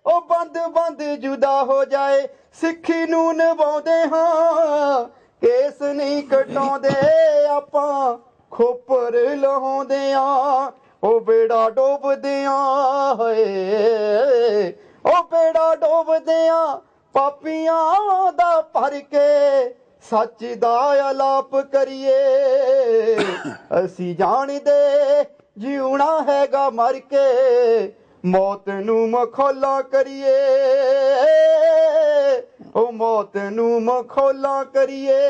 ਉਹ ਬੰਦ ਬੰਦ ਜੁਦਾ ਹੋ ਜਾਏ। ਸਿੱਖੀ ਨੂੰ ਨਿਭਾਉਂਦੇ ਹਾਂ। ਕੇਸ ਨਹੀਂ ਕਟਾਉਂਦੇ ਆਪਾਂ ਖੋਪਰ ਲਹਾਉਂਦੇ ਆ। ਉਹ ਬੇੜਾ ਡੋਬਦੇ ਆ ਹੋਏ। ਉਹ ਬੇੜਾ ਡੋਬਦੇ ਆ ਪਾਪੀਆਂ ਦਾ ਭਰ ਕੇ ਸੱਚ ਦਾ ਅਲਾਪ ਕਰੀਏ। ਅਸੀਂ ਜਾਣਦੇ ਜਿਉਣਾ ਹੈਗਾ ਮਰ ਕੇ ਮੌਤ ਨੂੰ ਮਖੌਲਾਂ ਕਰੀਏ। ਉਹ ਮੌਤ ਨੂੰ ਮਖੌਲਾਂ ਕਰੀਏ।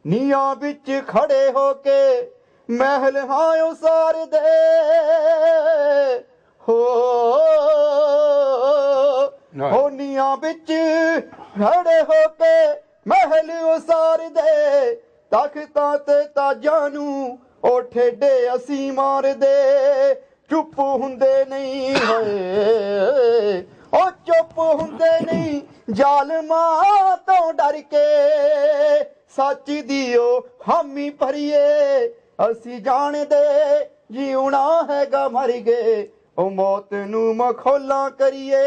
ਨੀਆਂ ਵਿੱਚ ਖੜੇ ਹੋ ਕੇ ਮਹਿਲ ਹਾਂ ਉਸਾਰਦੇ ਹੋ ਨੀਆਂ ਵਿੱਚ ਖੜੇ ਹੋ ਕੇ ਮਹਿਲ ਉਸਾਰਦੇ। ਤਖਤਾਂ ਤੇ ਤਾਜਾਂ ਨੂੰ ਉਹ ਠੇਡੇ ਅਸੀਂ ਮਾਰਦੇ। ਚੁੱਪ ਹੁੰਦੇ ਨਹੀਂ ਹੋਏ। ਉਹ ਚੁੱਪ ਹੁੰਦੇ ਨਹੀਂ ਜ਼ਾਲਮਾਂ ਤੋਂ ਡਰ ਕੇ ਸੱਚ ਦੀ ਉਹ ਹਾਮੀ ਭਰੀਏ। ਅਸੀਂ ਜਾਣਦੇ ਜਿਉਣਾ ਹੈਗਾ ਮਰ ਗਏ। ਉਹ ਮੌਤ ਨੂੰ ਮਖੌਲਾਂ ਕਰੀਏ।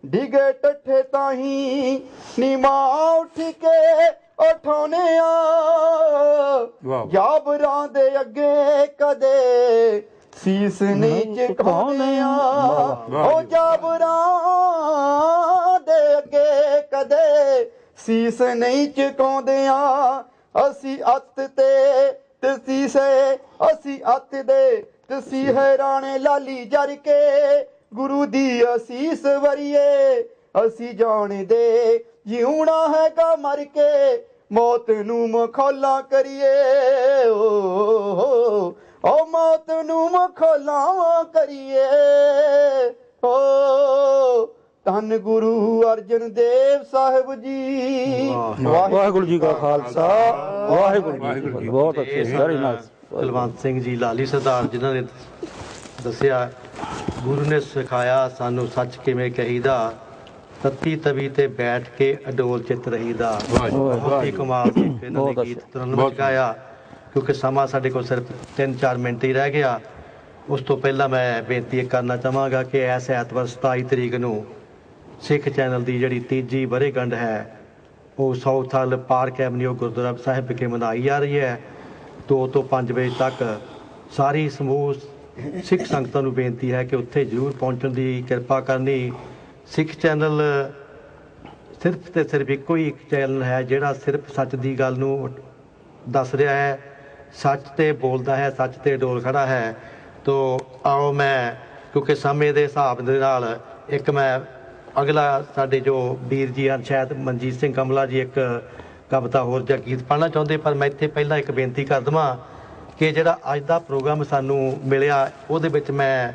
ਡਿਗੇ ਟੱਠੇ ਤਾਹੀਂ ਨੀਮਾ ਉੱਠ ਕੇ ਉਠਾਉਣੇ ਆ। ਜਾਬਰਾਂ ਦੇ ਅੱਗੇ ਕਦੇ ਸੀਸ ਨਹੀਂ ਝੁਕਾਉਣੇ ਆ। ਉਹ ਜਾਬਰਾਂ ਦੇ ਅੱਗੇ ਕਦੇ ਸੀਸ ਨਹੀਂ ਝੁਕਾਉਂਦੇ ਆ। ਅਸੀਂ ਅੱਤ ਤੇ ਤਸੀਸੇ ਅਸੀਂ ਅੱਤ ਦੇ ਤਸੀ ਹੈਰਾਣੇ ਲਾਲੀ ਜਰ ਕੇ ਗੁਰੂ ਦੀ ਅਸੀਸ ਵਰੀਏ। ਅਸੀਂ ਜਾਣਦੇ ਜਿਉਣਾ ਹੈਗਾ ਮਰ ਕੇ ਮੌਤ ਨੂੰ ਮਖੌਲਾਂ ਕਰੀਏ। ਓ ਮੌਤ ਨੂੰ ਮਖੌਲਾਂ ਕਰੀਏ। ਓ ਧੰਨ ਗੁਰੂ ਅਰਜਨ ਦੇਵ ਸਾਹਿਬ ਜੀ। ਵਾਹਿਗੁਰੂ ਜੀ ਕਾ ਖਾਲਸਾ ਵਾਹਿਗੁਰੂ ਜੀ ਕੀ ਫਤਿਹ। ਬਹੁਤ ਅੱਛੇ ਵੈਰੀ ਨਾਈਸ। ਕੁਲਵੰਤ ਸਿੰਘ ਜੀ ਲਾਲੀ ਸਰਦਾਰ ਜਿਨ੍ਹਾਂ ਨੇ ਦੱਸਿਆ ਗੁਰੂ ਨੇ ਸਿਖਾਇਆ ਸਾਨੂੰ ਸੱਚ ਕਿਵੇਂ ਕਹੀਦਾ। ਤੱਤੀ ਤਵੀ ਤੇ ਬੈਠ ਕੇ ਅਡੋਲ ਚਿੱਤ ਰਹੀਦਾ। ਬਹੁਤ ਹੀ ਕਮਾਲ ਦੇ ਇਹਨਾਂ ਨੇ ਗੀਤ ਤੁਰੰਤ ਗਾਇਆ। ਕਿਉਂਕਿ ਸਮਾਂ ਸਾਡੇ ਕੋਲ ਸਿਰਫ 3-4 ਮਿੰਟ ਹੀ ਰਹਿ ਗਿਆ। ਉਸ ਤੋਂ ਪਹਿਲਾਂ ਮੈਂ ਬੇਨਤੀ ਕਰਨਾ ਚਾਹਾਂਗਾ ਕਿ ਇਸ ਐਤਵਾਰ 27 ਤਰੀਕ ਨੂੰ ਸਿੱਖ ਚੈਨਲ ਦੀ ਜਿਹੜੀ ਤੀਜੀ ਵਰ੍ਹੇਗੰਢ ਹੈ ਉਹ ਸਾਊਥ ਹਾਲ ਪਾਰਕ ਐਵਨਿਊ ਗੁਰਦੁਆਰਾ ਸਾਹਿਬ ਵਿਖੇ ਮਨਾਈ ਜਾ ਰਹੀ ਹੈ। 2 ਤੋਂ 5 ਵਜੇ ਤੱਕ ਸਾਰੀ ਸਮੂਹ ਸਿੱਖ ਸੰਗਤਾਂ ਨੂੰ ਬੇਨਤੀ ਹੈ ਕਿ ਉੱਥੇ ਜ਼ਰੂਰ ਪਹੁੰਚਣ ਦੀ ਕਿਰਪਾ ਕਰਨੀ। ਸਿੱਖ ਚੈਨਲ ਸਿਰਫ ਤੇ ਸਿਰਫ ਇੱਕੋ ਹੀ ਇੱਕ ਚੈਨਲ ਹੈ ਜਿਹੜਾ ਸਿਰਫ ਸੱਚ ਦੀ ਗੱਲ ਨੂੰ ਦੱਸ ਰਿਹਾ ਹੈ। ਸੱਚ ਤੇ ਬੋਲਦਾ ਹੈ, ਸੱਚ ਤੇ ਡੋਲ ਖੜਾ ਹੈ। ਤੋ ਆਓ ਮੈਂ ਕਿਉਂਕਿ ਸਮੇਂ ਦੇ ਹਿਸਾਬ ਦੇ ਨਾਲ ਇੱਕ ਮੈਂ ਅਗਲਾ ਸਾਡੇ ਜੋ ਵੀਰ ਜੀ ਹਨ ਸ਼ਾਇਦ ਮਨਜੀਤ ਸਿੰਘ ਕਮਲਾ ਜੀ ਇੱਕ ਕਵਿਤਾ ਹੋਰ ਜਾਂ ਗੀਤ ਪੜ੍ਹਨਾ ਚਾਹੁੰਦੇ, ਪਰ ਮੈਂ ਇੱਥੇ ਪਹਿਲਾਂ ਇੱਕ ਬੇਨਤੀ ਕਰ ਦੇਵਾਂ ਕਿ ਜਿਹੜਾ ਅੱਜ ਦਾ ਪ੍ਰੋਗਰਾਮ ਸਾਨੂੰ ਮਿਲਿਆ ਉਹਦੇ ਵਿੱਚ ਮੈਂ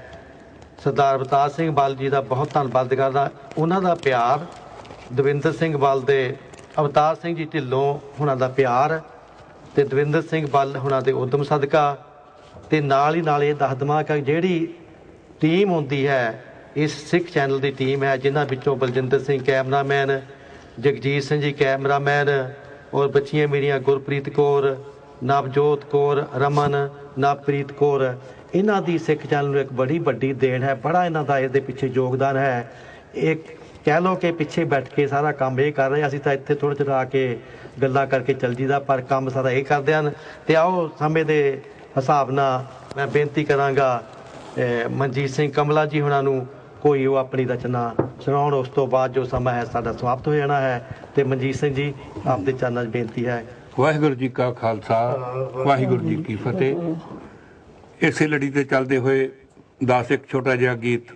ਸਰਦਾਰ ਅਵਤਾਰ ਸਿੰਘ ਬਲ ਜੀ ਦਾ ਬਹੁਤ ਧੰਨਵਾਦ ਕਰਦਾ। ਉਹਨਾਂ ਦਾ ਪਿਆਰ, ਦਵਿੰਦਰ ਸਿੰਘ ਬਲ ਦੇ ਅਵਤਾਰ ਸਿੰਘ ਜੀ ਢਿੱਲੋਂ ਹੁਣਾਂ ਦਾ ਪਿਆਰ ਤੇ ਦਵਿੰਦਰ ਸਿੰਘ ਬਲ ਹੁਣਾਂ ਦੇ ਉਦਮ ਸਦਕਾ, ਤੇ ਨਾਲ ਹੀ ਨਾਲ ਇਹ ਦੱਸ ਦੇਵਾਂ ਕਿ ਜਿਹੜੀ ਟੀਮ ਹੁੰਦੀ ਹੈ ਇਸ ਸਿੱਖ ਚੈਨਲ ਦੀ ਟੀਮ ਹੈ, ਜਿਨ੍ਹਾਂ ਵਿੱਚੋਂ ਬਲਜਿੰਦਰ ਸਿੰਘ ਕੈਮਰਾਮੈਨ, ਜਗਜੀਤ ਸਿੰਘ ਜੀ ਕੈਮਰਾਮੈਨ, ਔਰ ਬੱਚੀਆਂ ਮੇਰੀਆਂ ਗੁਰਪ੍ਰੀਤ ਕੌਰ, ਨਵਜੋਤ ਕੌਰ, ਰਮਨ, ਨਵਪ੍ਰੀਤ ਕੌਰ, ਇਹਨਾਂ ਦੀ ਸਿੱਖ ਚੈਨਲ ਨੂੰ ਇੱਕ ਬੜੀ ਵੱਡੀ ਦੇਣ ਹੈ। ਬੜਾ ਇਹਨਾਂ ਦਾ ਇਹਦੇ ਪਿੱਛੇ ਯੋਗਦਾਨ ਹੈ। ਇਹ ਕਹਿ ਲਓ ਕਿ ਪਿੱਛੇ ਬੈਠ ਕੇ ਸਾਰਾ ਕੰਮ ਇਹ ਕਰ ਰਹੇ, ਅਸੀਂ ਤਾਂ ਇੱਥੇ ਥੋੜ੍ਹਾ ਜਿਹਾ ਆ ਕੇ ਗੱਲਾਂ ਕਰਕੇ ਚੱਲ ਜੀਦਾ, ਪਰ ਕੰਮ ਸਾਰਾ ਇਹ ਕਰਦੇ ਹਨ। ਤੇ ਆਓ ਸਮੇਂ ਦੇ ਹਿਸਾਬ ਨਾਲ ਮੈਂ ਬੇਨਤੀ ਕਰਾਂਗਾ ਮਨਜੀਤ ਸਿੰਘ ਕਮਲਾ ਜੀ ਹੁਣਾਂ ਨੂੰ ਕੋਈ ਉਹ ਆਪਣੀ ਰਚਨਾ ਸੁਣਾਉਣ, ਉਸ ਤੋਂ ਬਾਅਦ ਜੋ ਸਮਾਂ ਹੈ ਸਾਡਾ ਸਮਾਪਤ ਹੋ ਜਾਣਾ ਹੈ। ਤੇ ਮਨਜੀਤ ਸਿੰਘ ਜੀ ਆਪ ਦੇ ਚਰਨਾਂ 'ਚ ਬੇਨਤੀ ਹੈ। ਵਾਹਿਗੁਰੂ ਜੀ ਕਾ ਖਾਲਸਾ, ਵਾਹਿਗੁਰੂ ਜੀ ਕੀ ਫਤਿਹ। ਇਸੇ ਲੜੀ ਤੇ ਚੱਲਦੇ ਹੋਏ ਦਾਸ ਇੱਕ ਛੋਟਾ ਜਿਹਾ ਗੀਤ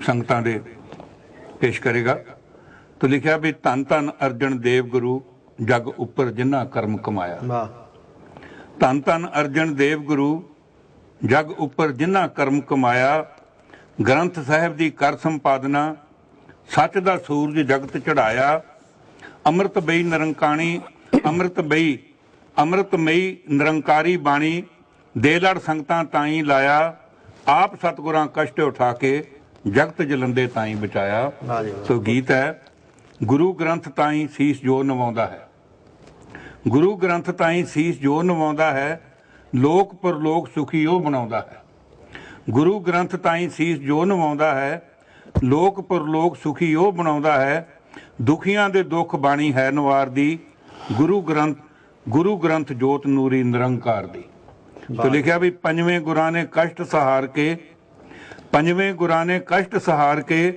ਸੰਗਤਾਂ ਦੇ ਪੇਸ਼ ਕਰੇਗਾ। ਤੋ ਲਿਖਿਆ ਵੀ ਧੰਨ ਧੰਨ ਅਰਜਨ ਦੇਵ ਗੁਰੂ ਜਗ ਉੱਪਰ ਜਿਨ੍ਹਾਂ ਕਰਮ ਕਮਾਇਆ। ਵਾਹ। ਧੰਨ ਧੰਨ ਅਰਜਨ ਦੇਵ ਗੁਰੂ ਜਗ ਉੱਪਰ ਜਿਨ੍ਹਾਂ ਕਰਮ ਕਮਾਇਆ, ਗ੍ਰੰਥ ਸਾਹਿਬ ਦੀ ਕਰ ਸੰਪਾਦਨਾ, ਸੱਚ ਦਾ ਸੂਰਜ ਜਗਤ ਚੜਾਇਆ। ਅੰਮ੍ਰਿਤ ਬਈ ਨਿਰੰਕਾਣੀ, ਅੰਮ੍ਰਿਤਮਈ ਨਿਰੰਕਾਰੀ ਬਾਣੀ, ਦੇ ਲੜ ਸੰਗਤਾਂ ਤਾਈਂ ਲਾਇਆ। ਆਪ ਸਤਿਗੁਰਾਂ ਕਸ਼ਟ ਉਠਾ ਕੇ ਜਗਤ ਜਲੰਦੇ ਤਾਈਂ ਬਚਾਇਆ। ਸੋ ਗੀਤ ਹੈ, ਗੁਰੂ ਗ੍ਰੰਥ ਤਾਈਂ ਸੀਸ ਜੋ ਨਵਾਉਂਦਾ ਹੈ, ਗੁਰੂ ਗ੍ਰੰਥ ਤਾਈਂ ਸੀਸ ਜੋ ਨਵਾਉਂਦਾ ਹੈ, ਲੋਕ ਪਰਲੋਕ ਸੁਖੀ ਉਹ ਬਣਾਉਂਦਾ ਹੈ। ਗੁਰੂ ਗ੍ਰੰਥ ਤਾਈਂ ਸੀਸ ਜੋ ਨਵਾਉਂਦਾ ਹੈ, ਲੋਕ ਪਰਲੋਕ ਸੁਖੀ ਉਹ ਬਣਾਉਂਦਾ ਹੈ। ਦੁਖੀਆਂ ਦੇ ਦੁੱਖ ਬਾਣੀ ਹੈ ਨਵਾਰਦੀ, ਗੁਰੂ ਗ੍ਰੰਥ ਜੋਤ ਨੂਰੀ ਨਿਰੰਕਾਰ ਦੀ। ਤੇ ਲਿਖਿਆ ਵੀ ਪੰਜਵੇਂ ਗੁਰਾਂ ਨੇ ਕਸ਼ਟ ਸਹਾਰ ਕੇ, ਪੰਜਵੇਂ ਗੁਰਾਂ ਨੇ ਕਸ਼ਟ ਸਹਾਰ ਕੇ,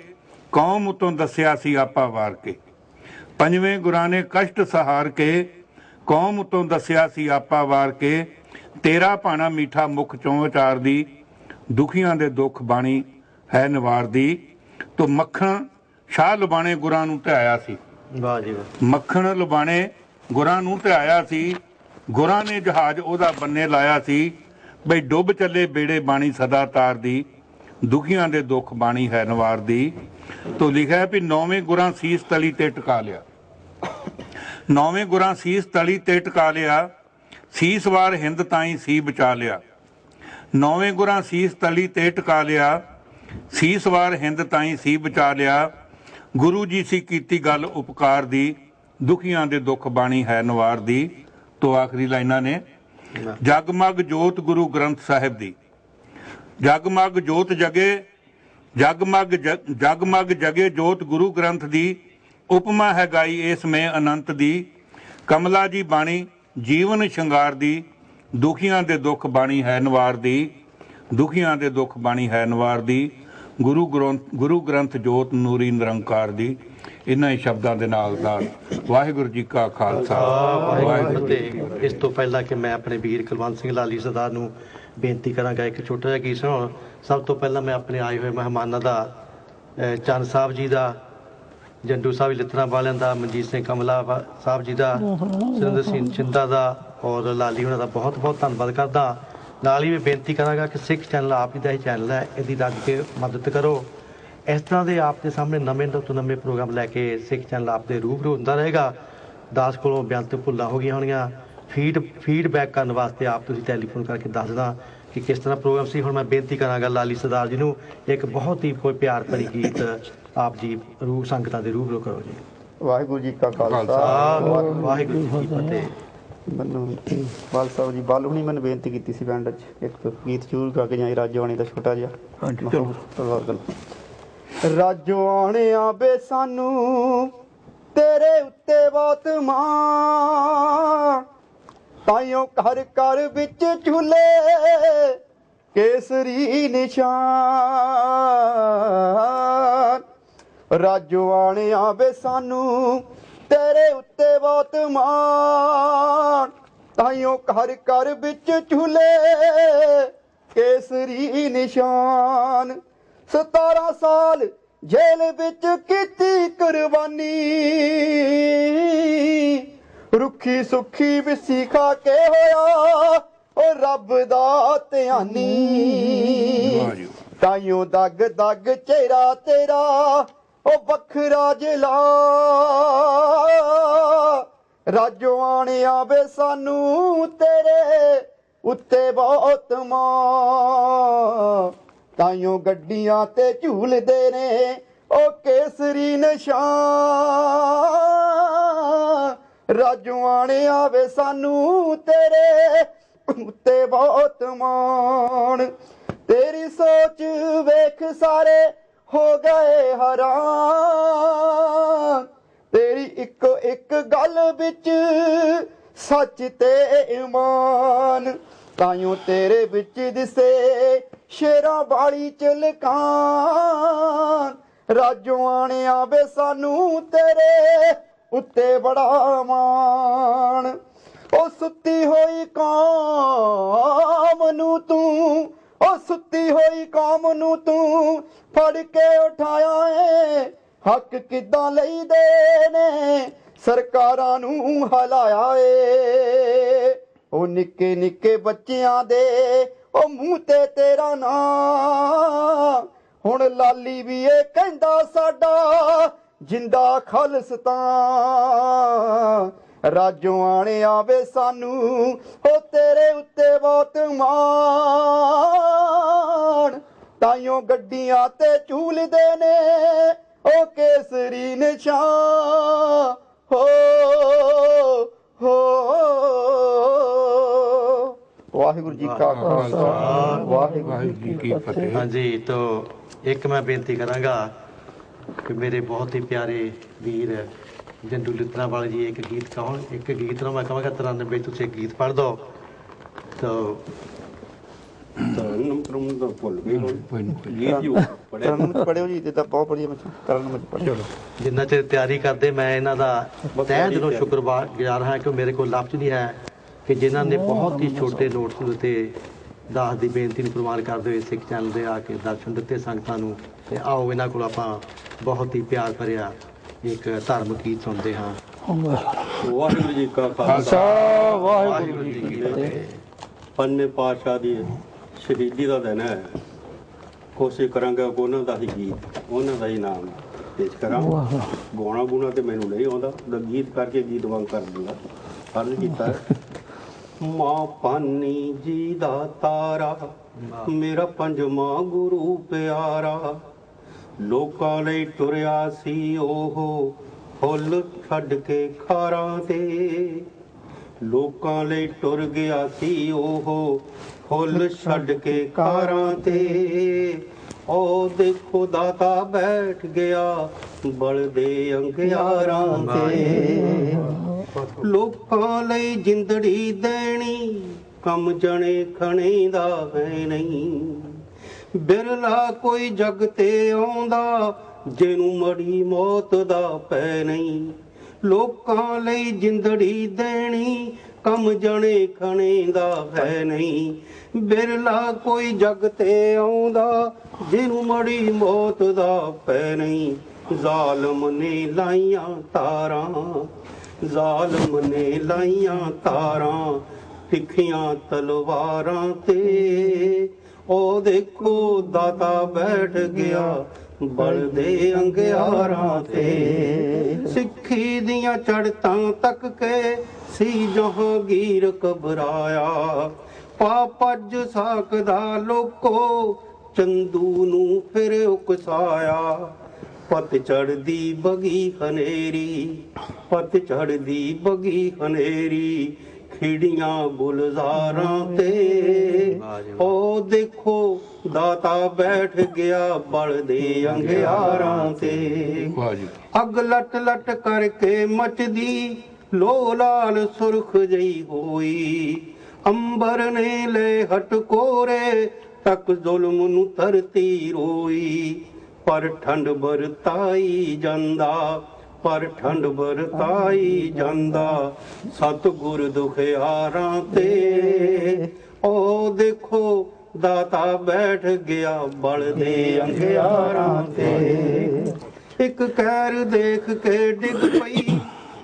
ਕੌਮ ਉਤੋਂ ਦੱਸਿਆ ਸੀ ਆਪਾ ਵਾਰ ਕੇ। ਪੰਜਵੇਂ ਗੁਰਾਂ ਨੇ ਕਸ਼ਟ ਸਹਾਰ ਕੇ, ਕੌਮ ਉਤੋਂ ਦੱਸਿਆ ਸੀ ਆਪਾ ਵਾਰ ਕੇ। ਤੇਰਾ ਭਾਣਾ ਮੀਠਾ ਮੁਖ ਚੋਂ ਵਿਚਾਰਦੀ, ਦੁਖੀਆਂ ਦੇ ਦੁੱਖ ਬਾਣੀ ਹੈ ਨਿਵਾਰਦੀ। ਤੋ ਮੱਖਣ ਸ਼ਾਹ ਲੁਬਾਣੇ ਗੁਰਾਂ ਨੂੰ ਧਿਆਇਆ ਸੀ। ਵਾਹ ਜੀ ਵਾਹ। ਮੱਖਣ ਲੁਬਾਣੇ ਗੁਰਾਂ ਨੂੰ ਧਿਆਇਆ ਸੀ, ਗੁਰਾਂ ਨੇ ਜਹਾਜ਼ ਉਹਦਾ ਬੰਨੇ ਲਾਇਆ ਸੀ। ਬਈ ਡੁੱਬ ਚੱਲੇ ਬੇੜੇ ਬਾਣੀ ਸਦਾ ਤਾਰਦੀ, ਦੁਖੀਆਂ ਦੇ ਦੁੱਖ ਬਾਣੀ ਹੈ ਨਿਵਾਰਦੀ। ਤੋ ਲਿਖਿਆ ਵੀ ਨੌਵੇਂ ਗੁਰਾਂ ਸੀਸ ਤਲੀ ਤੇ ਟਿਕਾ ਲਿਆ, ਨੌਵੇਂ ਗੁਰਾਂ ਸੀਸ ਤਲੀ ਤੇ ਟਿਕਾ ਲਿਆ। ਸੀਸ ਵਾਰ ਹਿੰਦ ਤਾਈਂ ਸੀ ਬਚਾ ਲਿਆ। ਨੌਵੇਂ ਗੁਰਾਂ ਸੀਸ ਤਲੀ ਤੇ ਟਿਕਾ ਲਿਆ, ਸੀਸ ਵਾਰ ਹਿੰਦ ਤਾਈਂ ਸੀ ਬਚਾ ਲਿਆ। ਗੁਰੂ ਜੀ ਸੀ ਕੀਤੀ ਗੱਲ ਉਪਕਾਰ ਦੀ, ਦੁਖੀਆਂ ਦੇ ਦੁੱਖ ਬਾਣੀ ਹੈ ਨਿਵਾਰਦੀ। ਤੋ ਆਖਰੀ ਲਾਈਨਾਂ ਨੇ, ਜਗਮਗ ਜੋਤ ਗੁਰੂ ਗ੍ਰੰਥ ਸਾਹਿਬ ਦੀ, ਜਗਮਗ ਜੋਤ ਜਗੇ, ਜਗਮਗ ਜਗੇ ਜੋਤ ਗੁਰੂ ਗ੍ਰੰਥ ਦੀ। ਉਪਮਾ ਹੈ ਗਾਈ ਇਸ ਮੈਂ ਅਨੰਤ ਦੀ, ਕਮਲਾ ਜੀ ਬਾਣੀ ਜੀਵਨ ਸ਼ਿੰਗਾਰ ਦੀ। ਦੁਖੀਆਂ ਦੇ ਦੁੱਖ ਬਾਣੀ ਹੈ ਨਿਵਾਰਦੀ, ਦੁਖੀਆਂ ਦੇ ਦੁੱਖ ਬਾਣੀ ਹੈ ਨਿਵਾਰਦੀ। ਗੁਰੂ ਗ੍ਰੰਥ ਜੋਤ ਨੂਰੀ ਨਿਰੰਕਾਰ ਦੀ। ਇਹਨਾਂ ਹੀ ਸ਼ਬਦਾਂ ਦੇ ਨਾਲ ਵਾਹਿਗੁਰੂ ਜੀ ਕਾ ਖਾਲਸਾ, ਵਾਹਿਗੁਰੂ ਜੀ ਕੀ ਫਤਿਹ। ਇਸ ਤੋਂ ਪਹਿਲਾਂ ਕਿ ਮੈਂ ਆਪਣੇ ਵੀਰ ਕੁਲਵੰਤ ਸਿੰਘ ਲਾਲੀ ਸਰਦਾਰ ਨੂੰ ਬੇਨਤੀ ਕਰਾਂਗਾ ਇੱਕ ਛੋਟਾ ਜਿਹਾ ਗੀਤ ਸੁਣਾਉਣ, ਸਭ ਤੋਂ ਪਹਿਲਾਂ ਮੈਂ ਆਪਣੇ ਆਏ ਹੋਏ ਮਹਿਮਾਨਾਂ ਦਾ, ਚੰਨ ਸਾਹਿਬ ਜੀ ਦਾ, ਜੰਡੂ ਸਾਹਿਬ ਲਿੱਤਰਾਂ ਵਾਲਿਆਂ ਦਾ, ਮਨਜੀਤ ਸਿੰਘ ਕਮਲਾ ਸਾਹਿਬ ਜੀ ਦਾ, ਸੁਰਿੰਦਰ ਸਿੰਘ ਚਿੰਦਾ ਦਾ ਔਰ ਲਾਲੀ ਉਹਨਾਂ ਦਾ ਬਹੁਤ ਬਹੁਤ ਧੰਨਵਾਦ ਕਰਦਾ। ਨਾਲ ਹੀ ਮੈਂ ਬੇਨਤੀ ਕਰਾਂਗਾ ਕਿ ਸਿੱਖ ਚੈਨਲ ਆਪ ਜੀ ਦਾ ਹੀ ਚੈਨਲ ਹੈ, ਇਹਦੀ ਰੱਜ ਕੇ ਮਦਦ ਕਰੋ। ਇਸ ਤਰ੍ਹਾਂ ਦੇ ਆਪ ਦੇ ਸਾਹਮਣੇ ਨਵੇਂ ਤੋਂ ਨਵੇਂ ਪ੍ਰੋਗਰਾਮ ਲੈ ਕੇ ਸਿੱਖ ਚੈਨਲ ਆਪ ਦੇ ਰੂਬਰੂ ਹੁੰਦਾ ਰਹੇਗਾ। ਦਾਸ ਕੋਲੋਂ ਬੇਅੰਤ ਭੁੱਲਾਂ ਹੋ ਗਈਆਂ ਹੋਣੀਆਂ, ਫੀਡਬੈਕ ਕਰਨ ਵਾਸਤੇ ਆਪ ਤੁਸੀਂ ਟੈਲੀਫੋਨ ਕਰਕੇ ਦੱਸ ਦੇਣਾ ਕਿ ਕਿਸ ਤਰ੍ਹਾਂ ਪ੍ਰੋਗਰਾਮ ਸੀ। ਹੁਣ ਮੈਂ ਬੇਨਤੀ ਕਰਾਂਗਾ ਲਾਲੀ ਸਰਦਾਰ ਜੀ ਨੂੰ ਇੱਕ ਬਹੁਤ ਹੀ ਕੋਈ ਪਿਆਰ ਭਰੀ ਗੀਤ ਆਪ ਜੀ ਰੂਹ ਸੰਗਤਾਂ ਦੇ ਰੂਬਰੂ ਕਰੋ ਜੀ। ਵਾਹਿਗੁਰੂ ਜੀ ਕਾ ਖਾਲਸਾ, ਵਾਹਿਗੁਰੂ ਜੀ ਕੀ ਫਤਿਹ। ਮੈਨੂੰ ਬਾਲ ਸਾਹਿਬ ਜੀ ਬਾਲ ਹੁਣੀ ਮੈਨੂੰ ਬੇਨਤੀ ਕੀਤੀ ਸੀ ਪਿੰਡ 'ਚ ਇੱਕ ਗੀਤ ਜ਼ਰੂਰ ਗਾ ਕੇ ਜਾਈ, ਰਾਜੋਆਣੀ ਦਾ ਛੋਟਾ ਜਿਹਾ। ਰਾਜੋਆਣਿਆ ਬੇ ਸਾਨੂੰ ਤੇਰੇ ਉੱਤੇ ਬਹੁਤ ਮਾਣ, ਤਾਈਓ ਘਰ ਘਰ ਵਿੱਚ ਝੂਲੇ ਕੇਸਰੀ ਨਿਸ਼ਾਨ। ਰਾਜੋਆਣਿਆ ਬੇ ਸਾਨੂੰ ਤੇਰੇ ਉੱਤੇ ਬਹੁਤ ਮਾਣ, ਤਾਈਓ ਘਰ ਘਰ ਵਿੱਚ ਝੂਲੇ ਕੇਸਰੀ ਨਿਸ਼ਾਨ 17 ਸਾਲ ਜੇਲ੍ਹ ਵਿੱਚ ਕੀਤੀ ਕੁਰਬਾਨੀ ਰੁੱਖੀ ਸੁੱਖੀ ਵਿਸੀ ਖਾ ਕੇ ਹੋਇਆ ਉਹ ਰੱਬ ਦਾ ਧਿਆਨੀ ਤਾਈਓ ਦਗ ਦਗ ਚਿਹਰਾ ਤੇਰਾ ਉਹ ਵੱਖਰਾ ਜਿਲਾ ਰਾਜੋ ਆਣਿਆ ਵੇ ਸਾਨੂੰ ਤੇਰੇ ਉੱਤੇ ਬਹੁਤ ਮਾਂ ਤਾਈਓ ਗੱਡੀਆਂ ਤੇ ਝੂਲਦੇ ਨੇ ਉਹ ਕੇਸਰੀ ਨਿਸ਼ਾਨ ਰਾਜੋ ਆਣਿਆ ਵੇ ਸਾਨੂੰ ਤੇਰੇ ਉੱਤੇ ਬਹੁਤ ਮਾਣ ਤੇਰੀ ਸੋਚ ਵੇਖ ਸਾਰੇ ਹੋ ਗਏ ਹੈਰਾਨ ਤੇਰੀ ਇੱਕੋ ਇੱਕ ਗੱਲ ਵਿੱਚ ਸੱਚ ਤੇ ਈਮਾਨ ਤਾਈਓ ਤੇਰੇ ਵਿੱਚ ਦਿਸੇ ਸ਼ੇਰਾਂ ਵਾਲੀ ਚਲਕਾਨ ਰਾਜੋ ਆਣਿਆ ਵੇ ਸਾਨੂੰ ਤੇਰੇ ਉੱਤੇ ਬੜਾ ਮਾਣ ਉਹ ਸੁੱਤੀ ਹੋਈ ਕੌਮ ਨੂੰ ਤੂੰ ਉਹ ਸੁੱਤੀ ਹੋਈ ਕੌਮ ਨੂੰ ਤੂੰ ਫੜ ਕੇ ਉਠਾਇਆ ਏ ਹੱਕ ਕਿੱਦਾਂ ਲਈਦੇ ਨੇ ਸਰਕਾਰਾਂ ਨੂੰ ਹਲਾਇਆ ਏ ਉਹ ਨਿੱਕੇ ਨਿੱਕੇ ਬੱਚਿਆਂ ਦੇ ਉਹ ਮੂੰਹ ਤੇ ਤੇਰਾ ਨਾਂ ਹੁਣ ਲਾਲੀ ਵੀ ਇਹ ਕਹਿੰਦਾ ਸਾਡਾ ਜਿੰਦਾ ਖਾਲਿਸਤਾਨ ਰਾਜੋ ਆਣਿਆ ਵੇ ਸਾਨੂੰ ਹੋ ਤੇਰੇ ਉੱਤੇ ਬਹੁਤ ਮਾਣ ਤਾਈਓ ਗੱਡੀਆਂ ਤੇ ਝੂਲਦੇ ਨੇ ਉਹ ਕੇਸਰੀ ਨਿਸ਼ਾਨ ਹੋ ਵਾਹਿਗੁਰੂ ਜੀ ਕਾ ਖਾਲਸਾ ਵਾਹਿਗੁਰੂ ਜੀ ਕੀ ਫਤਿਹ। ਹਾਂਜੀ तो एक मैं बेनती करांगा कि मेरे बहुत ही प्यारे वीर जंडू लित्रावाल जी एक गीत कहन एक गीत ना मैं कहांगा 93 तुम एक गीत पढ़ दो तो ਪੜਿਓ ਜੀ ਤੇ ਤਾਂ ਬਹੁਤ ਵਧੀਆ ਮੈਂ ਕਰਨ ਵਿੱਚ ਪੜਿਓ ਜਿੰਨਾ ਚਿਰ ਤਿਆਰੀ ਕਰਦੇ ਮੈਂ ਇਹਨਾਂ ਦਾ ਤਹਿ ਦਿਲੋਂ ਸ਼ੁਕਰਗੁਜ਼ਾਰ ਹਾਂ ਕਿ ਮੇਰੇ ਕੋਲ ਲਫ਼ਜ਼ ਨਹੀਂ ਹੈ ਕਿ ਜਿਨ੍ਹਾਂ ਨੇ ਬਹੁਤ ਹੀ ਛੋਟੇ ਨੋਟਸ ਉੱਤੇ ਦਾਸ ਦੀ ਬੇਨਤੀ ਨੂੰ ਪ੍ਰਵਾਨ ਕਰਦੇ ਹੋਏ ਸਿੱਖ ਚੈਨਲ ਦੇ ਆ ਕੇ ਦਰਸ਼ਨ ਦਿੱਤੇ ਸੰਗਤਾਂ ਨੂੰ ਤੇ ਆਓ ਇਹਨਾਂ ਕੋਲ ਆਪਾਂ ਬਹੁਤ ਹੀ ਪਿਆਰ ਭਰਿਆ ਇੱਕ ਧਾਰਮਿਕ ਗੀਤ ਸੁਣਦੇ ਹਾਂ। ਵਾਹਿਗੁਰੂ ਜੀ ਕਾ ਖਾਲਸਾ ਵਾਹਿਗੁਰੂ ਜੀ ਕੀ ਫਤਿਹ। ਪੰਜਵੇਂ ਪਾਤਸ਼ਾਹ ਦੀ ਸ਼ਹੀਦੀ ਦਾ ਦਿਨ ਹੈ। ਕੋਸ਼ਿਸ਼ ਕਰਾਂਗਾ ਉਹਨਾਂ ਦਾ ਹੀ ਗੀਤ ਉਹਨਾਂ ਦਾ ਹੀ ਨਾਮ ਪੇਸ਼ ਕਰਾਂ। ਗਾਉਣਾ ਗੁਣਾ ਤੇ ਮੈਨੂੰ ਨਹੀਂ ਆਉਂਦਾ ਗੀਤ ਕਰਕੇ ਗੀਤ ਵਾਂਗ ਕਰ ਦੂੰਗਾ ਫਰਜ਼ ਕੀਤਾ ਮਾਂ ਪਾਨੀ ਜੀ ਦਾ ਤਾਰਾ ਮੇਰਾ ਪੰਜਵਾਂ ਗੁਰੂ ਪਿਆਰਾ ਲੋਕਾਂ ਲਈ ਤੁਰਿਆ ਸੀ ਉਹ ਫੁੱਲ ਛੱਡ ਕੇ ਖਾਰਾਂ ਤੇ ਲੋਕਾਂ ਲਈ ਟੁਰ ਗਿਆ ਸੀ ਉਹ ਫੁੱਲ ਛੱਡ ਕੇ ਖਾਰਾਂ ਤੇ ਉਹ ਦੇਖੋ ਦਾਤਾ ਬੈਠ ਗਿਆ ਬਲਦੇ ਅੰਗਿਆਰਾਂ ਤੇ ਲੋਕਾਂ ਲਈ ਜਿੰਦੜੀ ਦੇਣੀ ਕੰਮ ਜਣੇ ਖਣੇ ਦਾ ਹੈ ਨਹੀਂ ਬਿਰਲਾ ਕੋਈ ਜਗ ਤੇ ਆਉਂਦਾ ਜਿਹਨੂੰ ਮੜੀ ਮੌਤ ਦਾ ਪੈ ਨਹੀਂ ਲੋਕਾਂ ਲਈ ਜਿੰਦੜੀ ਦੇਣੀ ਕੰਮ ਜਣੇ ਖਣੇ ਦਾ ਹੈ ਨਹੀਂ ਬਿਰਲਾ ਕੋਈ ਜਗ ਤੇ ਆਉਂਦਾ ਜਿਹਨੂੰ ਮੜੀ ਮੌਤ ਦਾ ਪੈ ਨਹੀਂ ਜ਼ਾਲਮ ਨੇ ਲਾਈਆਂ ਤਾਰਾਂ ਜ਼ਾਲਮ ਨੇ ਲਾਈਆਂ ਤਾਰਾਂ ਤਿੱਖੀਆਂ ਤਲਵਾਰਾਂ ਤੇ ਉਹ ਦੇਖੋ ਦਾਤਾ ਬੈਠ ਗਿਆ ਬਲਦੇ ਅੰਗਿਆਰਾਂ ਤੇ ਸਿੱਖੀ ਦੀਆਂ ਚੜ੍ਹਤਾਂ ਤੱਕ ਕੇ ਸੀ ਜਹਾਂਗੀਰ ਘਬਰਾਇਆ ਪਾਪੱਜ ਸਾਕਦਾ ਲੋਕੋ ਚੰਦੂ ਨੂੰ ਫਿਰ ਉਕਸਾਇਆ ਪਤ ਚੜ੍ਹਦੀ ਬਗੀ ਹਨੇਰੀ ਪਤ ਚੜ੍ਹਦੀ ਬਗੀ ਹਨੇਰੀ ਖਿੜੀਆਂ ਗੁਲਜ਼ਾਰਾਂ ਤੇ ਉਹ ਦੇਖੋ ਦਾਤਾ ਬੈਠ ਗਿਆ ਬਲਦੇ ਅੰਗਿਆਰਾਂ ਤੇ ਅੱਗ ਲਟ ਲਟ ਕਰਕੇ ਮਚਦੀ ਲੋ ਲਾਲ ਸੁਰਖ ਜਈ ਹੋਈ ਅੰਬਰ ਨੇ ਲੈ ਹਟ ਕੋਰੇ ਤੱਕ ਜ਼ੁਲਮ ਨੂੰ ਧਰਤੀ ਰੋਈ ਪਰ ਠੰਡ ਵਰਤਾਈ ਜਾਂਦਾ ਪਰ ਠੰਡ ਵਰਤਾਈ ਜਾਂਦਾ ਸਤਿਗੁਰ ਦੁਖਿਆਰਾਂ ਤੇ। ਉਹ ਦੇਖੋ ਦਾਤਾ ਬੈਠ ਗਿਆ ਬਲ ਦੇ ਅੰਗਿਆਰਾਂ ਤੇ। ਇੱਕ ਕਹਿਰ ਦੇਖ ਕੇ ਡਿੱਗ ਪਈ,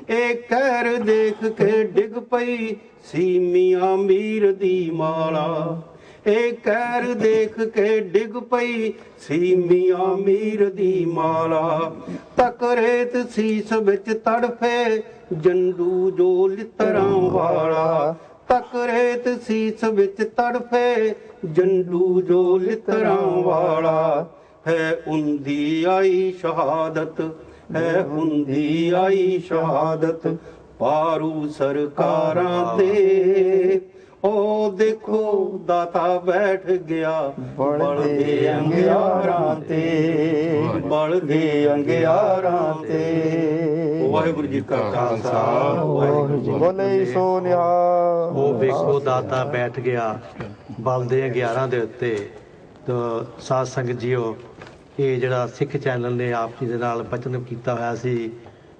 ਇਹ ਕਹਿਰ ਦੇਖ ਕੇ ਡਿੱਗ ਪਈ ਸੀ ਮੀਆਂ ਮੀਰ ਦੀ ਮਾਲਾ। ਇਹ ਕਹਿਰ ਦੇਖ ਕੇ ਡਿੱਗ ਪਈ ਸੀ ਮੀਆਂ ਮੀਰ ਦੀ ਮਾਲਾ। ਤਕਰੇਤ ਸੀਸ ਵਿੱਚ ਤੜਫੇ ਜੰਡੂ ਜੋ ਲਿੱਤਰਾਂ ਵਾਲਾ। ਤਕਰੇਤ ਸੀਸ ਵਿੱਚ ਤੜਫੇ ਜੰਡੂ ਜੋ ਲਿੱਤਰਾਂ ਵਾਲਾ। ਹੈ ਹੁੰਦੀ ਆਈ ਸ਼ਹਾਦਤ, ਹੈ ਹੁੰਦੀ ਆਈ ਸ਼ਹਾਦਤ ਪਾਰੂ ਸਰਕਾਰਾਂ ਤੇ। ਉਹ ਦੇਖੋ ਦਾਤਾ ਬੈਠ ਗਿਆ ਬਲ ਦੇ ਅੰਗਿਆਰਾਂ ਤੇ, ਬਲ ਦੇ ਅੰਗਿਆਰਾਂ ਤੇ। ਵਾਹਿਗੁਰੂ ਜੀ ਕਾ ਖਾਲਸਾ ਵਾਹਿਗੁਰੂ ਜੀ ਬੋਲੇ ਸੋ ਨਿਹਾਲ। ਉਹ ਵੇਖੋ ਦਾਤਾ ਬੈਠ ਗਿਆ ਬਲ ਦੇ 11 ਦੇ ਉੱਤੇ। ਤਾਂ ਸਾਧ ਸੰਗਤ ਜੀਓ, ਇਹ ਜਿਹੜਾ ਸਿੱਖ ਚੈਨਲ ਨੇ ਆਪ ਜੀ ਦੇ ਨਾਲ ਬਚਨ ਕੀਤਾ ਹੋਇਆ ਸੀ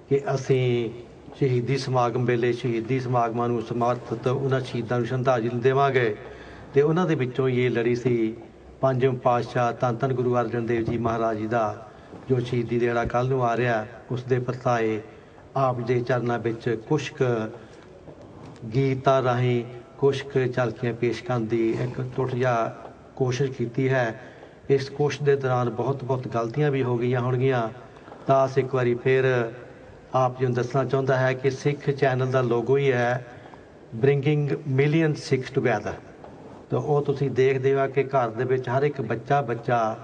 ਕਿ ਅਸੀਂ ਸ਼ਹੀਦੀ ਸਮਾਗਮ ਵੇਲੇ ਸ਼ਹੀਦੀ ਸਮਾਗਮਾਂ ਨੂੰ ਸਮਰਪਿਤ ਉਹਨਾਂ ਸ਼ਹੀਦਾਂ ਨੂੰ ਸ਼ਰਧਾਂਜਲੀ ਦੇਵਾਂਗੇ। ਤੇ ਉਹਨਾਂ ਦੇ ਵਿੱਚੋਂ ਇਹ ਲੜੀ ਸੀ ਪੰਜਵੇਂ ਪਾਤਸ਼ਾਹ ਧੰਨ ਧੰਨ ਗੁਰੂ ਅਰਜਨ ਦੇਵ ਜੀ ਮਹਾਰਾਜ ਜੀ ਦਾ ਜੋ ਸ਼ਹੀਦੀ ਦਿਹਾੜਾ ਕੱਲ੍ਹ ਨੂੰ ਆ ਰਿਹਾ, ਉਸ ਦੇ ਪ੍ਰਤਾਏ ਆਪ ਦੇ ਚਰਨਾਂ ਵਿੱਚ ਕੁਛ ਕੁ ਗੀਤਾਂ ਰਾਹੀਂ ਕੁਛ ਕੁ ਝਲਕੀਆਂ ਪੇਸ਼ ਕਰਨ ਦੀ ਇੱਕ ਟੁੱਟ ਜਿਹਾ ਕੋਸ਼ਿਸ਼ ਕੀਤੀ ਹੈ। ਇਸ ਕੋਸ਼ਿਸ਼ ਦੇ ਦੌਰਾਨ ਬਹੁਤ ਗਲਤੀਆਂ ਵੀ ਹੋ ਗਈਆਂ ਹੋਣਗੀਆਂ। ਤਾਂ ਅਸੀਂ ਇੱਕ ਵਾਰੀ ਫਿਰ ਆਪ ਜੀ ਨੂੰ ਦੱਸਣਾ ਚਾਹੁੰਦਾ ਹੈ ਕਿ ਸਿੱਖ ਚੈਨਲ ਦਾ ਲੋਗੋ ਹੀ ਹੈ ਬ੍ਰਿੰਗਿੰਗ ਮਿਲੀਅਨ ਸਿੱਖਸ ਟੁਗੈਦਰ। ਤਾਂ ਉਹ ਤੁਸੀਂ ਦੇਖਦੇ ਹੋ ਕਿ ਘਰ ਦੇ ਵਿੱਚ ਹਰ ਇੱਕ ਬੱਚਾ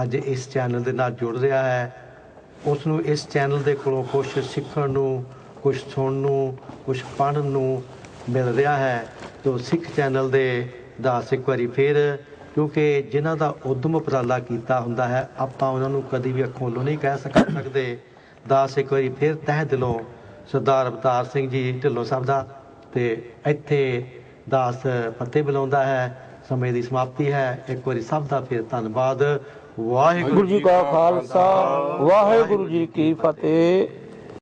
ਅੱਜ ਇਸ ਚੈਨਲ ਦੇ ਨਾਲ ਜੁੜ ਰਿਹਾ ਹੈ। ਉਸ ਨੂੰ ਇਸ ਚੈਨਲ ਦੇ ਕੋਲੋਂ ਕੁਛ ਸਿੱਖਣ ਨੂੰ, ਕੁਛ ਸੁਣਨ ਨੂੰ, ਕੁਛ ਪੜ੍ਹਨ ਨੂੰ ਮਿਲ ਰਿਹਾ ਹੈ। ਤਾਂ ਸਿੱਖ ਚੈਨਲ ਦੇ ਦਾਸ ਇੱਕ ਵਾਰੀ ਫਿਰ, ਕਿਉਂਕਿ ਜਿਨ੍ਹਾਂ ਦਾ ਉਦਮ ਉਪਰਾਲਾ ਕੀਤਾ ਹੁੰਦਾ ਹੈ ਆਪਾਂ ਉਹਨਾਂ ਨੂੰ ਕਦੀ ਵੀ ਅੱਖੋਂ ਲੋ ਨਹੀਂ ਕਹਿ ਸਕਦੇ। ਦਾਸ ਇੱਕ ਵਾਰੀ ਫਿਰ ਤਹਿ ਦਿਲੋਂ ਸਰਦਾਰ ਅਵਤਾਰ ਸਿੰਘ ਜੀ ਢਿੱਲੋਂ ਸਾਹਿਬ ਦਾ। ਤੇ ਇੱਥੇ ਦਾਸ ਫਤਿਹ ਬੁਲਾਉਂਦਾ ਹੈ। ਸਮੇਂ ਦੀ ਸਮਾਪਤੀ ਹੈ। ਇੱਕ ਵਾਰੀ ਸਭ ਦਾ ਫਿਰ ਧੰਨਵਾਦ। ਵਾਹਿਗੁਰੂ ਜੀ ਕਾ ਖਾਲਸਾ, ਵਾਹਿਗੁਰੂ ਜੀ ਕੀ ਫਤਿਹ।